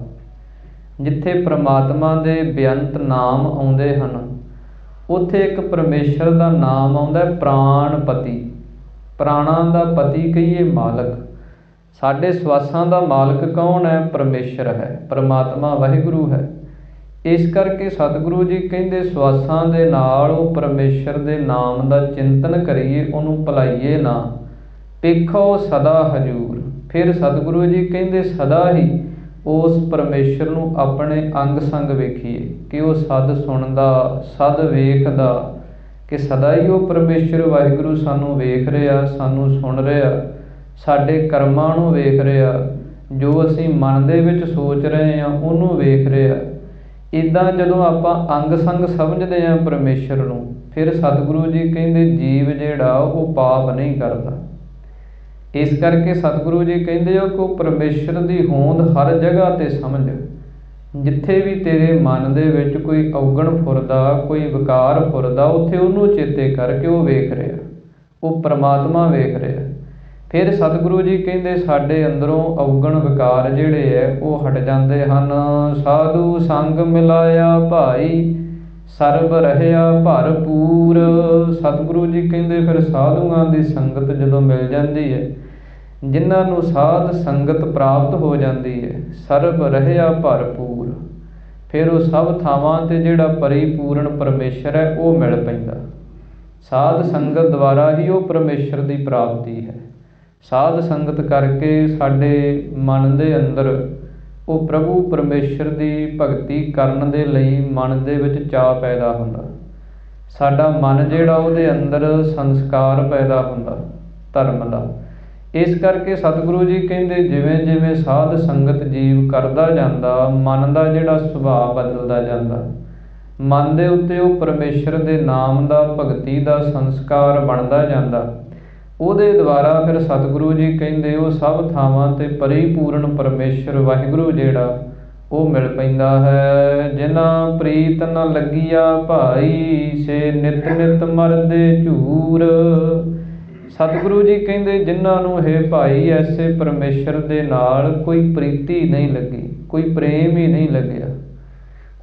ਜਿੱਥੇ ਪ੍ਰਮਾਤਮਾ ਦੇ ਬੇਅੰਤ ਨਾਮ ਆਉਂਦੇ ਹਨ ਉੱਥੇ ਇੱਕ ਪਰਮੇਸ਼ਰ ਦਾ ਨਾਮ ਆਉਂਦਾ ਪ੍ਰਾਣਪਤੀ। ਪ੍ਰਾਣਾਂ ਦਾ ਪਤੀ ਕਹੀਏ ਮਾਲਕ। ਸਾਡੇ ਸਵਾਸਾਂ ਦਾ ਮਾਲਕ ਕੌਣ ਹੈ? ਪਰਮੇਸ਼ਰ ਹੈ, ਪਰਮਾਤਮਾ ਵਾਹਿਗੁਰੂ ਹੈ। ਇਸ ਕਰਕੇ ਸਤਿਗੁਰੂ ਜੀ ਕਹਿੰਦੇ ਸਵਾਸਾਂ ਦੇ ਨਾਲ ਉਹ ਪਰਮੇਸ਼ਰ ਦੇ ਨਾਮ ਦਾ ਚਿੰਤਨ ਕਰੀਏ, ਉਹਨੂੰ ਭੁਲਾਈਏ ਨਾ। ਪੇਖੋ ਸਦਾ ਹਜੂਰ। ਫਿਰ ਸਤਿਗੁਰੂ ਜੀ ਕਹਿੰਦੇ ਸਦਾ ਹੀ ਉਸ ਪਰਮੇਸ਼ਰ ਨੂੰ ਆਪਣੇ ਅੰਗ ਸੰਗ ਵੇਖੀਏ ਕਿ ਉਹ ਸਦ ਸੁਣਦਾ, ਸਦ ਵੇਖਦਾ, ਕਿ ਸਦਾ ਹੀ ਉਹ ਪਰਮੇਸ਼ਰ ਵਾਹਿਗੁਰੂ ਸਾਨੂੰ ਵੇਖ ਰਿਹਾ, ਸਾਨੂੰ ਸੁਣ ਰਿਹਾ, ਸਾਡੇ ਕਰਮਾਂ ਨੂੰ ਵੇਖ ਰਿਹਾ, ਜੋ ਅਸੀਂ ਮਨ ਦੇ ਵਿੱਚ ਸੋਚ ਰਹੇ ਹਾਂ ਉਹਨੂੰ ਵੇਖ ਰਿਹਾ। ਇੱਦਾਂ ਜਦੋਂ ਆਪਾਂ ਅੰਗ ਸੰਗ ਸਮਝਦੇ ਹਾਂ ਪਰਮੇਸ਼ਰ ਨੂੰ, ਫਿਰ ਸਤਿਗੁਰੂ ਜੀ ਕਹਿੰਦੇ ਜੀਵ ਜਿਹੜਾ ਉਹ ਪਾਪ ਨਹੀਂ ਕਰਦਾ। ਇਸ ਕਰਕੇ ਸਤਿਗੁਰੂ ਜੀ ਕਹਿੰਦੇ ਹੋ ਕਿ ਉਹ ਪਰਮੇਸ਼ਰ ਦੀ ਹੋਂਦ ਹਰ ਜਗ੍ਹਾ 'ਤੇ ਸਮਝ। ਜਿੱਥੇ ਵੀ ਤੇਰੇ ਮਨ ਦੇ ਵਿੱਚ ਕੋਈ ਔਗਣ ਫੁਰਦਾ, ਕੋਈ ਵਿਕਾਰ ਫੁਰਦਾ, ਉੱਥੇ ਉਹਨੂੰ ਚੇਤੇ ਕਰਕੇ ਉਹ ਵੇਖ ਰਿਹਾ, ਉਹ ਪਰਮਾਤਮਾ ਵੇਖ ਰਿਹਾ। ਫਿਰ ਸਤਿਗੁਰੂ ਜੀ ਕਹਿੰਦੇ ਸਾਡੇ ਅੰਦਰੋਂ ਔਗਣ ਵਿਕਾਰ ਜਿਹੜੇ ਹੈ ਉਹ ਹਟ ਜਾਂਦੇ ਹਨ। ਸਾਧੂ ਸੰਗ ਮਿਲਾਇਆ ਭਾਈ, ਸਰਬ ਰਹਿਆ ਭਰਪੂਰ। ਸਤਿਗੁਰੂ ਜੀ ਕਹਿੰਦੇ ਫਿਰ ਸਾਧੂਆਂ ਦੀ ਸੰਗਤ ਜਦੋਂ ਮਿਲ ਜਾਂਦੀ ਹੈ, ਜਿਨ੍ਹਾਂ ਨੂੰ ਸਾਧ ਸੰਗਤ ਪ੍ਰਾਪਤ ਹੋ ਜਾਂਦੀ ਹੈ, ਸਰਬ ਰਹਿਆ ਭਰਪੂਰ, ਫਿਰ ਉਹ ਸਭ ਥਾਵਾਂ 'ਤੇ ਜਿਹੜਾ ਪਰਿਪੂਰਨ ਪਰਮੇਸ਼ਰ ਹੈ ਉਹ ਮਿਲ ਪੈਂਦਾ। ਸਾਧ ਸੰਗਤ ਦੁਆਰਾ ਹੀ ਉਹ ਪਰਮੇਸ਼ਰ ਦੀ ਪ੍ਰਾਪਤੀ ਹੈ। ਸਾਧ ਸੰਗਤ ਕਰਕੇ ਸਾਡੇ ਮਨ ਦੇ ਅੰਦਰ ਉਹ ਪ੍ਰਭੂ ਪਰਮੇਸ਼ਰ ਦੀ ਭਗਤੀ ਕਰਨ ਦੇ ਲਈ ਮਨ ਦੇ ਵਿੱਚ ਚਾਅ ਪੈਦਾ ਹੁੰਦਾ। ਸਾਡਾ ਮਨ ਜਿਹੜਾ ਉਹਦੇ ਅੰਦਰ ਸੰਸਕਾਰ ਪੈਦਾ ਹੁੰਦਾ ਧਰਮ ਦਾ। ਇਸ ਕਰਕੇ ਸਤਿਗੁਰੂ ਜੀ ਕਹਿੰਦੇ ਜਿਵੇਂ ਜਿਵੇਂ ਸਾਧ ਸੰਗਤ ਜੀਵ ਕਰਦਾ ਜਾਂਦਾ, ਮਨ ਦਾ ਜਿਹੜਾ ਸੁਭਾਅ ਬਦਲਦਾ ਜਾਂਦਾ। ਮਨ ਦੇ ਉੱਤੇ ਉਹ ਪਰਮੇਸ਼ਰ ਦੇ ਨਾਮ ਦਾ, ਭਗਤੀ ਦਾ ਸੰਸਕਾਰ ਬਣਦਾ ਜਾਂਦਾ। ਉਹਦੇ ਦੁਆਰਾ ਫਿਰ ਸਤਿਗੁਰੂ ਜੀ ਕਹਿੰਦੇ ਉਹ ਸਭ ਥਾਵਾਂ 'ਤੇ ਪਰਿਪੂਰਨ ਪਰਮੇਸ਼ਰ ਵਾਹਿਗੁਰੂ ਜਿਹੜਾ ਉਹ ਮਿਲ ਪੈਂਦਾ ਹੈ। ਜਿਨ੍ਹਾਂ ਪ੍ਰੀਤ ਨ ਲੱਗੀਆ ਭਾਈ, ਸੇ ਨਿਤ ਨਿਤ ਮਰਦੇ ਝੂਰ। ਸਤਿਗੁਰੂ ਜੀ ਕਹਿੰਦੇ ਜਿਨ੍ਹਾਂ ਨੂੰ ਇਹ ਭਾਈ ਐਸੇ ਪਰਮੇਸ਼ਰ ਦੇ ਨਾਲ ਕੋਈ ਪ੍ਰੀਤੀ ਨਹੀਂ ਲੱਗੀ, ਕੋਈ ਪ੍ਰੇਮ ਹੀ ਨਹੀਂ ਲੱਗਿਆ,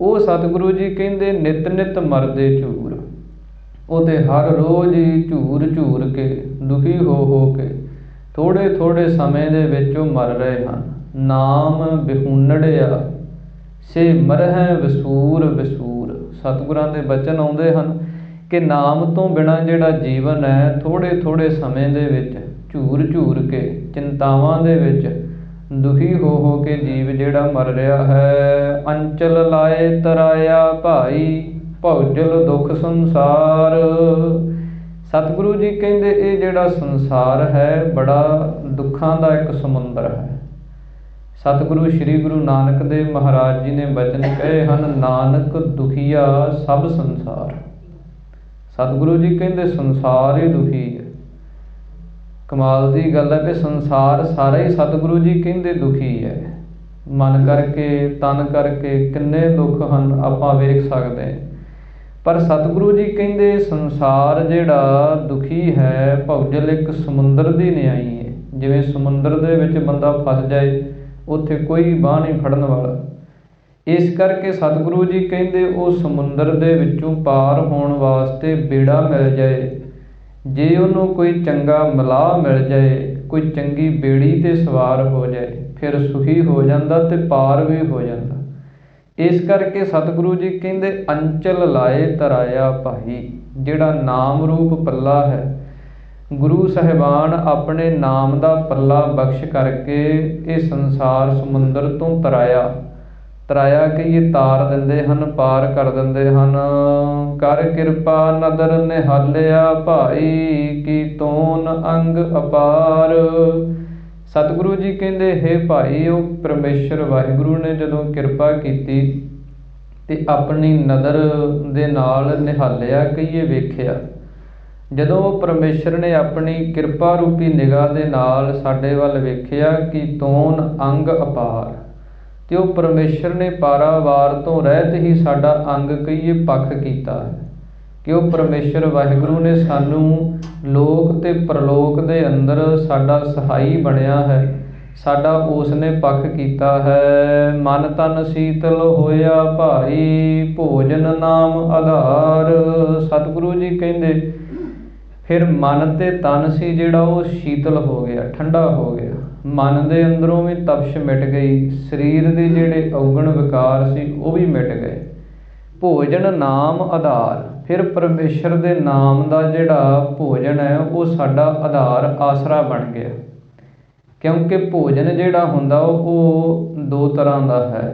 ਉਹ ਸਤਿਗੁਰੂ ਜੀ ਕਹਿੰਦੇ ਨਿਤ ਨਿਤ ਮਰਦੇ ਝੂਰ। ਉਹ ਤੇ ਹਰ ਰੋਜ਼ ਹੀ ਝੂਰ ਝੂਰ ਕੇ ਦੁਖੀ ਹੋ ਕੇ ਥੋੜ੍ਹੇ ਥੋੜ੍ਹੇ ਸਮੇਂ ਦੇ ਵਿੱਚ ਉਹ ਮਰ ਰਹੇ ਹਨ। ਨਾਮ ਵਿਹੂਨੜਿਆ ਸੇ ਮਰਹਿ ਵਿਸੂਰ ਵਿਸੂਰ। ਸਤਿਗੁਰਾਂ ਦੇ ਬਚਨ ਆਉਂਦੇ ਹਨ ਕਿ ਨਾਮ ਤੋਂ ਬਿਨਾਂ ਜਿਹੜਾ ਜੀਵਨ ਹੈ ਥੋੜ੍ਹੇ ਥੋੜ੍ਹੇ ਸਮੇਂ ਦੇ ਵਿੱਚ ਝੂਰ ਝੂਰ ਕੇ ਚਿੰਤਾਵਾਂ ਦੇ ਵਿੱਚ ਦੁਖੀ ਹੋ ਕੇ ਜੀਵ ਜਿਹੜਾ ਮਰ ਰਿਹਾ ਹੈ। ਅੰਚਲ ਲਾਏ ਤਰਾਇਆ ਭਾਈ, ਭਉਜਲ ਦੁੱਖ ਸੰਸਾਰ। ਸਤਿਗੁਰੂ ਜੀ ਕਹਿੰਦੇ ਇਹ ਜਿਹੜਾ ਸੰਸਾਰ ਹੈ ਬੜਾ ਦੁੱਖਾਂ ਦਾ ਇੱਕ ਸਮੁੰਦਰ ਹੈ। ਸਤਿਗੁਰੂ ਸ਼੍ਰੀ ਗੁਰੂ ਨਾਨਕ ਦੇਵ ਮਹਾਰਾਜ ਜੀ ਨੇ ਬਚਨ ਕਹੇ ਹਨ, ਨਾਨਕ ਦੁਖੀਆ ਸਭ ਸੰਸਾਰ। ਸਤਿਗੁਰੂ ਜੀ ਕਹਿੰਦੇ ਸੰਸਾਰ ਹੀ ਦੁਖੀ ਹੈ। ਕਮਾਲ ਦੀ ਗੱਲ ਹੈ ਕਿ ਸੰਸਾਰ ਸਾਰਾ ਹੀ ਸਤਿਗੁਰੂ ਜੀ ਕਹਿੰਦੇ ਦੁਖੀ ਹੈ। ਮਨ ਕਰਕੇ ਤਨ ਕਰਕੇ ਕਿੰਨੇ ਦੁੱਖ ਹਨ ਆਪਾਂ ਵੇਖ ਸਕਦੇ ਹਾਂ, ਪਰ ਸਤਿਗੁਰੂ ਜੀ ਕਹਿੰਦੇ ਸੰਸਾਰ ਜਿਹੜਾ ਦੁਖੀ ਹੈ, ਭਉਜਲ ਇੱਕ ਸਮੁੰਦਰ ਦੀ ਨਿਆਈ ਹੈ। ਜਿਵੇਂ ਸਮੁੰਦਰ ਦੇ ਵਿੱਚ ਬੰਦਾ ਫਸ ਜਾਏ, ਉੱਥੇ ਕੋਈ ਬਾਂਹ ਨਹੀਂ ਫੜਨ ਵਾਲਾ। ਇਸ ਕਰਕੇ ਸਤਿਗੁਰੂ ਜੀ ਕਹਿੰਦੇ ਉਹ ਸਮੁੰਦਰ ਦੇ ਵਿੱਚੋਂ ਪਾਰ ਹੋਣ ਵਾਸਤੇ ਬੇੜਾ ਮਿਲ ਜਾਏ, ਜੇ ਉਹਨੂੰ ਕੋਈ ਚੰਗਾ ਮਲਾਹ ਮਿਲ ਜਾਏ, ਕੋਈ ਚੰਗੀ ਬੇੜੀ 'ਤੇ ਸਵਾਰ ਹੋ ਜਾਏ, ਫਿਰ ਸੁਖੀ ਹੋ ਜਾਂਦਾ ਅਤੇ ਪਾਰ ਵੀ ਹੋ ਜਾਂਦਾ। ਇਸ ਕਰਕੇ ਸਤਿਗੁਰੂ ਜੀ ਕਹਿੰਦੇ ਅੰਚਲ ਲਾਏ ਤਰਾਇਆ ਭਾਈ। ਜਿਹੜਾ ਨਾਮ ਰੂਪ ਪੱਲਾ ਹੈ, ਗੁਰੂ ਸਾਹਿਬਾਨ ਆਪਣੇ ਨਾਮ ਦਾ ਪੱਲਾ ਬਖਸ਼ ਕਰਕੇ ਇਹ ਸੰਸਾਰ ਸਮੁੰਦਰ ਤੋਂ ਤਰਾਇਆ ਕਹੀਏ ਤਾਰ ਦਿੰਦੇ ਹਨ, ਪਾਰ ਕਰ ਦਿੰਦੇ ਹਨ। ਕਰ ਕਿਰਪਾ ਨਦਰ ਨਿਹਾਲਿਆ ਭਾਈ, ਕੀ ਤੋਨ ਅੰਗ ਅਪਾਰ। ਸਤਿਗੁਰੂ ਜੀ ਕਹਿੰਦੇ ਹੇ ਭਾਈ, ਉਹ ਪਰਮੇਸ਼ਰ ਵਾਹਿਗੁਰੂ ਨੇ ਜਦੋਂ ਕਿਰਪਾ ਕੀਤੀ ਤੇ ਆਪਣੀ ਨਦਰ ਦੇ ਨਾਲ ਨਿਹਾਲਿਆ ਕਹੀਏ ਵੇਖਿਆ। ਜਦੋਂ ਪਰਮੇਸ਼ਰ ਨੇ ਆਪਣੀ ਕਿਰਪਾ ਰੂਪੀ ਨਿਗਾਹ ਦੇ ਨਾਲ ਸਾਡੇ ਵੱਲ ਵੇਖਿਆ ਕਿ ਤੋਨ ਅੰਗ ਅਪਾਰ, ਤੇ ਉਹ ਪਰਮੇਸ਼ਰ ਨੇ ਪਾਰਾਵਾਰ ਤੋਂ ਰਹਿਤ ਹੀ ਸਾਡਾ ਅੰਗ ਕਹੀਏ ਪੱਖ ਕੀਤਾ ਹੈ। ਕਿ ਉਹ ਪਰਮੇਸ਼ਰ ਵਾਹਿਗੁਰੂ ਨੇ ਸਾਨੂੰ ਲੋਕ ਤੇ ਪਰਲੋਕ ਦੇ ਅੰਦਰ ਸਾਡਾ ਸਹਾਈ ਬਣਿਆ ਹੈ, ਸਾਡਾ ਉਸ ਨੇ ਪੱਖ ਕੀਤਾ ਹੈ। ਮਨ ਤਨ ਸੀਤਲ ਹੋਇਆ ਭਾਈ, ਭੋਜਨ ਨਾਮ ਆਧਾਰ। ਸਤਿਗੁਰੂ ਜੀ ਕਹਿੰਦੇ ਫਿਰ ਮਨ ਤੇ ਤਨ ਸੀ ਜਿਹੜਾ ਉਹ ਸ਼ੀਤਲ ਹੋ ਗਿਆ, ਠੰਡਾ ਹੋ ਗਿਆ। ਮਨ ਦੇ ਅੰਦਰੋਂ ਵੀ ਤਪਸ਼ ਮਿਟ ਗਈ, ਸਰੀਰ ਦੇ ਜਿਹੜੇ ਔਗਣ ਵਿਕਾਰ ਸੀ ਉਹ ਵੀ ਮਿਟ ਗਏ। ਭੋਜਨ ਨਾਮ ਆਧਾਰ, ਫਿਰ ਪਰਮੇਸ਼ਰ ਦੇ ਨਾਮ ਦਾ ਜਿਹੜਾ ਭੋਜਨ ਹੈ ਉਹ ਸਾਡਾ ਆਧਾਰ ਆਸਰਾ ਬਣ ਗਿਆ। ਕਿਉਂਕਿ ਭੋਜਨ ਜਿਹੜਾ ਹੁੰਦਾ ਉਹ ਦੋ ਤਰ੍ਹਾਂ ਦਾ ਹੈ।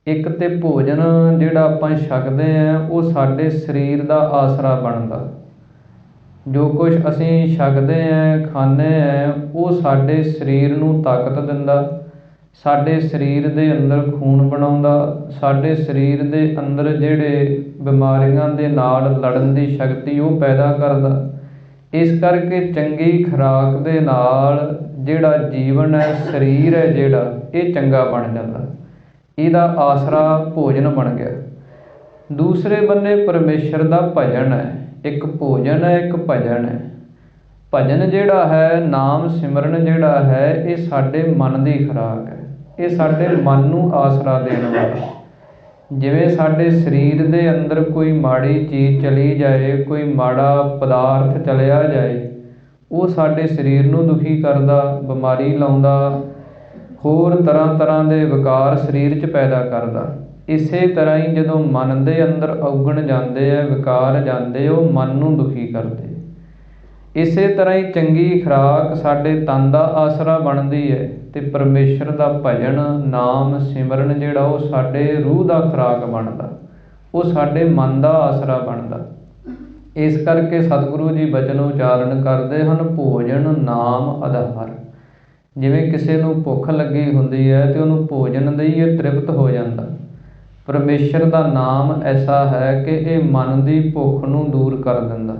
ਇੱਕ ਤੇ ਭੋਜਨ ਜਿਹੜਾ ਆਪਾਂ ਛਕਦੇ ਹਾਂ ਉਹ ਸਾਡੇ ਸਰੀਰ ਦਾ ਆਸਰਾ ਬਣਦਾ। ਜੋ ਕੁਝ ਅਸੀਂ ਛਕਦੇ ਹਾਂ ਖਾਂਦੇ ਹਾਂ ਉਹ ਸਾਡੇ ਸਰੀਰ ਨੂੰ ਤਾਕਤ ਦਿੰਦਾ, ਸਾਡੇ ਸਰੀਰ ਦੇ ਅੰਦਰ ਖੂਨ ਬਣਾਉਂਦਾ, ਸਾਡੇ ਸਰੀਰ ਦੇ ਅੰਦਰ ਜਿਹੜੇ ਬਿਮਾਰੀਆਂ ਦੇ ਨਾਲ ਲੜਨ ਦੀ ਸ਼ਕਤੀ ਉਹ ਪੈਦਾ ਕਰਦਾ। ਇਸ ਕਰਕੇ ਚੰਗੀ ਖੁਰਾਕ ਦੇ ਨਾਲ ਜਿਹੜਾ ਜੀਵਨ ਹੈ, ਸਰੀਰ ਹੈ ਜਿਹੜਾ ਇਹ ਚੰਗਾ ਬਣ ਜਾਂਦਾ। ਇਹਦਾ ਆਸਰਾ ਭੋਜਨ ਬਣ ਗਿਆ। ਦੂਸਰੇ ਬੰਨੇ ਪਰਮੇਸ਼ਰ ਦਾ ਭਜਨ ਹੈ। ਇੱਕ ਭੋਜਨ ਹੈ, ਇੱਕ ਭਜਨ ਹੈ। ਭਜਨ ਜਿਹੜਾ ਹੈ, ਨਾਮ ਸਿਮਰਨ ਜਿਹੜਾ ਹੈ, ਇਹ ਸਾਡੇ ਮਨ ਦੀ ਖੁਰਾਕ ਹੈ। ਇਹ ਸਾਡੇ ਮਨ ਨੂੰ ਆਸਰਾ ਦੇਣ ਵਾਲਾ। ਜਿਵੇਂ ਸਾਡੇ ਸਰੀਰ ਦੇ ਅੰਦਰ ਕੋਈ ਮਾੜੀ ਚੀਜ਼ ਚਲੀ ਜਾਏ, ਕੋਈ ਮਾੜਾ ਪਦਾਰਥ ਚਲਿਆ ਜਾਏ, ਉਹ ਸਾਡੇ ਸਰੀਰ ਨੂੰ ਦੁਖੀ ਕਰਦਾ, ਬਿਮਾਰੀ ਲਾਉਂਦਾ, ਹੋਰ ਤਰ੍ਹਾਂ ਤਰ੍ਹਾਂ ਦੇ ਵਿਕਾਰ ਸਰੀਰ 'ਚ ਪੈਦਾ ਕਰਦਾ। ਇਸੇ ਤਰ੍ਹਾਂ ਹੀ ਜਦੋਂ ਮਨ ਦੇ ਅੰਦਰ ਔਗਣ ਜਾਂਦੇ ਹੈ, ਵਿਕਾਰ ਜਾਂਦੇ, ਉਹ ਮਨ ਨੂੰ ਦੁਖੀ ਕਰਦੇ। ਇਸੇ ਤਰ੍ਹਾਂ ਹੀ ਚੰਗੀ ਖੁਰਾਕ ਸਾਡੇ ਤਨ ਦਾ ਆਸਰਾ ਬਣਦੀ ਹੈ ਅਤੇ ਪਰਮੇਸ਼ਰ ਦਾ ਭਜਨ ਨਾਮ ਸਿਮਰਨ ਜਿਹੜਾ ਉਹ ਸਾਡੇ ਰੂਹ ਦਾ ਖੁਰਾਕ ਬਣਦਾ, ਉਹ ਸਾਡੇ ਮਨ ਦਾ ਆਸਰਾ ਬਣਦਾ। ਇਸ ਕਰਕੇ ਸਤਿਗੁਰੂ ਜੀ ਬਚਨ ਉਚਾਰਨ ਕਰਦੇ ਹਨ, ਭੋਜਨ ਨਾਮ ਆਧਾਰ। ਜਿਵੇਂ ਕਿਸੇ ਨੂੰ ਭੁੱਖ ਲੱਗੀ ਹੁੰਦੀ ਹੈ ਅਤੇ ਉਹਨੂੰ ਭੋਜਨ ਦੇਈਏ ਤ੍ਰਿਪਤ ਹੋ ਜਾਂਦਾ। ਪਰਮੇਸ਼ਰ ਦਾ ਨਾਮ ਐਸਾ ਹੈ ਕਿ ਇਹ ਮਨ ਦੀ ਭੁੱਖ ਨੂੰ ਦੂਰ ਕਰ ਦਿੰਦਾ।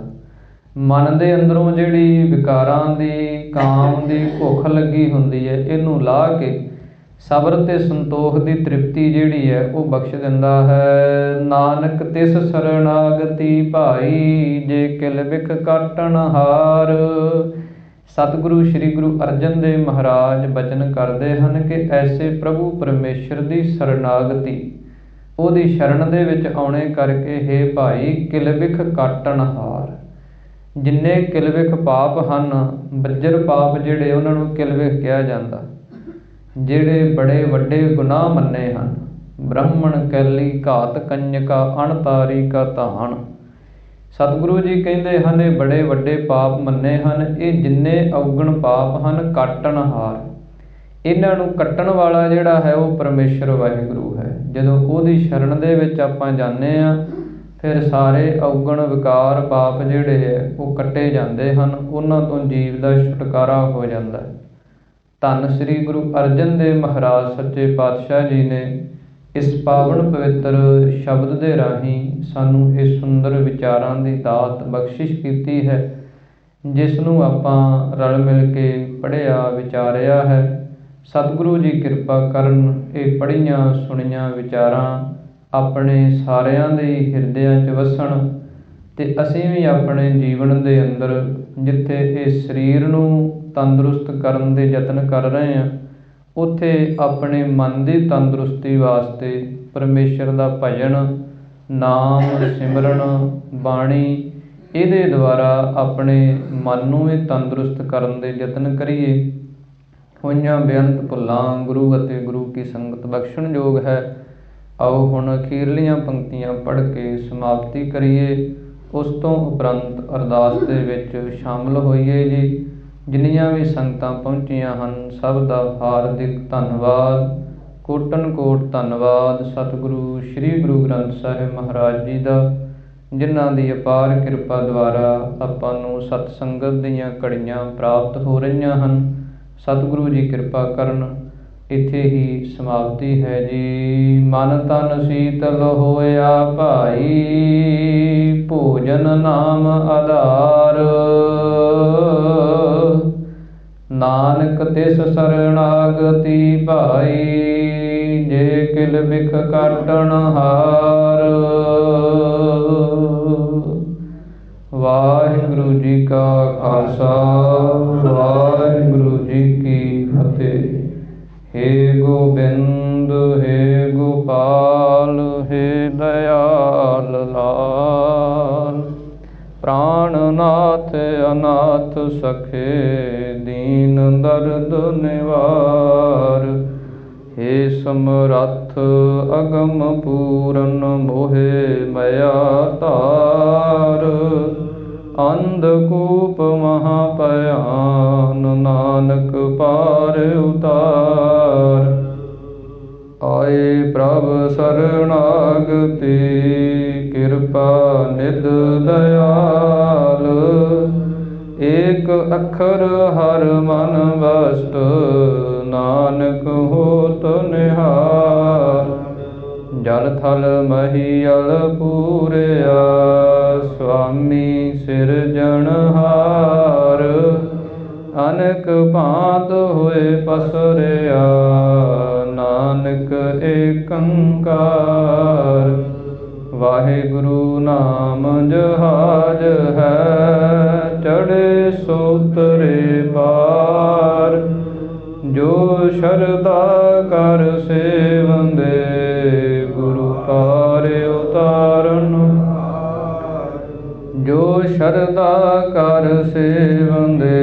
ਮਨ ਦੇ ਅੰਦਰੋਂ ਜਿਹੜੀ ਵਿਕਾਰਾਂ ਦੀ, ਕਾਮ ਦੀ ਭੁੱਖ ਲੱਗੀ ਹੁੰਦੀ ਹੈ, ਇਹਨੂੰ ਲਾਹ ਕੇ ਸਬਰ ਤੇ ਸੰਤੋਖ ਦੀ ਤ੍ਰਿਪਤੀ ਜਿਹੜੀ ਹੈ ਉਹ ਬਖਸ਼ ਦਿੰਦਾ ਹੈ। ਨਾਨਕ ਤਿਸ ਸਰਣਾਗਤੀ ਭਾਈ, ਜੇ ਕਿਲ ਬਿਖ ਕਾਟਣ ਹਾਰ। ਸਤਿਗੁਰੂ ਸ੍ਰੀ ਗੁਰੂ ਅਰਜਨ ਦੇਵ ਮਹਾਰਾਜ ਬਚਨ ਕਰਦੇ ਹਨ ਕਿ ਐਸੇ ਪ੍ਰਭੂ ਪਰਮੇਸ਼ਰ ਦੀ ਸਰਣਾਗਤੀ, ਉਹਦੀ ਸ਼ਰਨ ਦੇ ਵਿੱਚ ਆਉਣੇ ਕਰਕੇ ਹੇ ਭਾਈ ਕਿਲ ਬਿਖ ਕਾਟਣ ਹਾਰ। ਜਿੰਨੇ ਕਿਲਵਿਖ ਪਾਪ ਹਨ, ਬੱਜਰ ਪਾਪ ਜਿਹੜੇ, ਉਹਨਾਂ ਨੂੰ ਕਿਲਵਿਖ ਕਿਹਾ ਜਾਂਦਾ। ਜਿਹੜੇ ਬੜੇ ਵੱਡੇ ਗੁਨਾਹ ਮੰਨੇ ਹਨ, ਬ੍ਰਾਹਮਣ ਕੈਲੀ ਘਾਤ ਕੰਜਕਾ ਅਣਤਾਰੀ ਕਾ ਧਾਨ। ਸਤਿਗੁਰੂ ਜੀ ਕਹਿੰਦੇ ਹਨ ਇਹ ਬੜੇ ਵੱਡੇ ਪਾਪ ਮੰਨੇ ਹਨ। ਇਹ ਜਿੰਨੇ ਔਗਣ ਪਾਪ ਹਨ ਕੱਟਣ ਹਾਰ, ਇਹਨਾਂ ਨੂੰ ਕੱਟਣ ਵਾਲਾ ਜਿਹੜਾ ਹੈ ਉਹ ਪਰਮੇਸ਼ਰ ਵਾਹਿਗੁਰੂ ਹੈ। ਜਦੋਂ ਉਹਦੀ ਸ਼ਰਨ ਦੇ ਵਿੱਚ ਆਪਾਂ ਜਾਂਦੇ ਹਾਂ, ਫਿਰ ਸਾਰੇ ਔਗਣ ਵਿਕਾਰ ਪਾਪ ਜਿਹੜੇ ਹੈ ਉਹ ਕੱਟੇ ਜਾਂਦੇ ਹਨ, ਉਹਨਾਂ ਤੋਂ ਜੀਵ ਦਾ ਛੁਟਕਾਰਾ ਹੋ ਜਾਂਦਾ ਹੈ। ਧੰਨ ਸ੍ਰੀ ਗੁਰੂ ਅਰਜਨ ਦੇਵ ਮਹਾਰਾਜ ਸੱਚੇ ਪਾਤਸ਼ਾਹ ਜੀ ਨੇ ਇਸ ਪਾਵਨ ਪਵਿੱਤਰ ਸ਼ਬਦ ਦੇ ਰਾਹੀਂ ਸਾਨੂੰ ਇਹ ਸੁੰਦਰ ਵਿਚਾਰਾਂ ਦੀ ਦਾਤ ਬਖਸ਼ਿਸ਼ ਕੀਤੀ ਹੈ, ਜਿਸ ਨੂੰ ਆਪਾਂ ਰਲ ਮਿਲ ਕੇ ਪੜ੍ਹਿਆ ਵਿਚਾਰਿਆ ਹੈ। ਸਤਿਗੁਰੂ ਜੀ ਕਿਰਪਾ ਕਰਨ ਇਹ ਪੜ੍ਹੀਆਂ ਸੁਣੀਆਂ ਵਿਚਾਰਾਂ ਆਪਣੇ ਸਾਰਿਆਂ ਦੇ ਹਿਰਦਿਆਂ 'ਚ ਵਸਣ, ਅਤੇ ਅਸੀਂ ਵੀ ਆਪਣੇ ਜੀਵਨ ਦੇ ਅੰਦਰ ਜਿੱਥੇ ਇਹ ਸਰੀਰ ਨੂੰ ਤੰਦਰੁਸਤ ਕਰਨ ਦੇ ਯਤਨ ਕਰ ਰਹੇ ਹਾਂ, ਉੱਥੇ ਆਪਣੇ ਮਨ ਦੀ ਤੰਦਰੁਸਤੀ ਵਾਸਤੇ ਪਰਮੇਸ਼ਰ ਦਾ ਭਜਨ, ਨਾਮ ਸਿਮਰਨ, ਬਾਣੀ, ਇਹਦੇ ਦੁਆਰਾ ਆਪਣੇ ਮਨ ਨੂੰ ਵੀ ਤੰਦਰੁਸਤ ਕਰਨ ਦੇ ਯਤਨ ਕਰੀਏ। ਹੋਈਆਂ ਬੇਅੰਤ ਭੁੱਲਾਂ ਗੁਰੂ ਅਤੇ ਗੁਰੂ ਕੀ ਸੰਗਤ ਬਖਸ਼ਣਯੋਗ ਹੈ। ਆਓ ਹੁਣ ਅਖੀਰਲੀਆਂ ਪੰਕਤੀਆਂ ਪੜ੍ਹ ਕੇ ਸਮਾਪਤੀ ਕਰੀਏ। ਉਸ ਤੋਂ ਉਪਰੰਤ ਅਰਦਾਸ ਦੇ ਵਿੱਚ ਸ਼ਾਮਲ ਹੋਈਏ ਜੀ। ਜਿੰਨੀਆਂ ਵੀ ਸੰਗਤਾਂ ਪਹੁੰਚੀਆਂ ਹਨ, ਸਭ ਦਾ ਹਾਰਦਿਕ ਧੰਨਵਾਦ, ਕੋਟਨ ਕੋਟ ਧੰਨਵਾਦ ਸਤਿਗੁਰੂ ਸ੍ਰੀ ਗੁਰੂ ਗ੍ਰੰਥ ਸਾਹਿਬ ਮਹਾਰਾਜ ਜੀ ਦਾ, ਜਿਨ੍ਹਾਂ ਦੀ ਅਪਾਰ ਕਿਰਪਾ ਦੁਆਰਾ ਆਪਾਂ ਨੂੰ ਸਤ ਸੰਗਤ ਦੀਆਂ ਘੜੀਆਂ ਪ੍ਰਾਪਤ ਹੋ ਰਹੀਆਂ ਹਨ। ਸਤਿਗੁਰੂ ਜੀ ਕਿਰਪਾ ਕਰਨ। ਇੱਥੇ ਹੀ ਸਮਾਪਤੀ ਹੈ ਜੀ। ਮਨ ਤਨ ਸੀਤਲ ਹੋਇਆ ਭਾਈ, ਭੋਜਨ ਨਾਮ ਆਧਾਰ। ਨਾਨਕ ਤਿਸ ਸਰਣਾਗਤੀ ਭਾਈ, ਜੇ ਕਿਲ ਬਿਖ ਕਾਟਣ ਹਾਰ। ਵਾਹਿਗੁਰੂ ਜੀ ਕਾ ਖਾਲਸਾ, ਵਾਹਿਗੁਰੂ ਜੀ ਕੀ ਫਤਿਹ। हे गोबिंद हे गोपाल हे दयाल लाल, प्राणनाथ अनाथ सखे दीन दर्द निवार। हे समरथ अगम पूरन मोहे मया तार। अंधकूप महाभयान नानक पार उतार। आए प्रभ शरणागति कृपा निध दयाल। एक अखर हर मन वस्त नानक होत निहार। जल थल महीयल पूरया स्वामी सिरजनहार। अनेक भांत होए पसरया नानक एकंकार। वाहिगुरु नाम जहाज है चढ़े सो तरे पार। जो शरदा कर सेवंदे गुरु पार उतारन। जो शरदा कर सेवंदे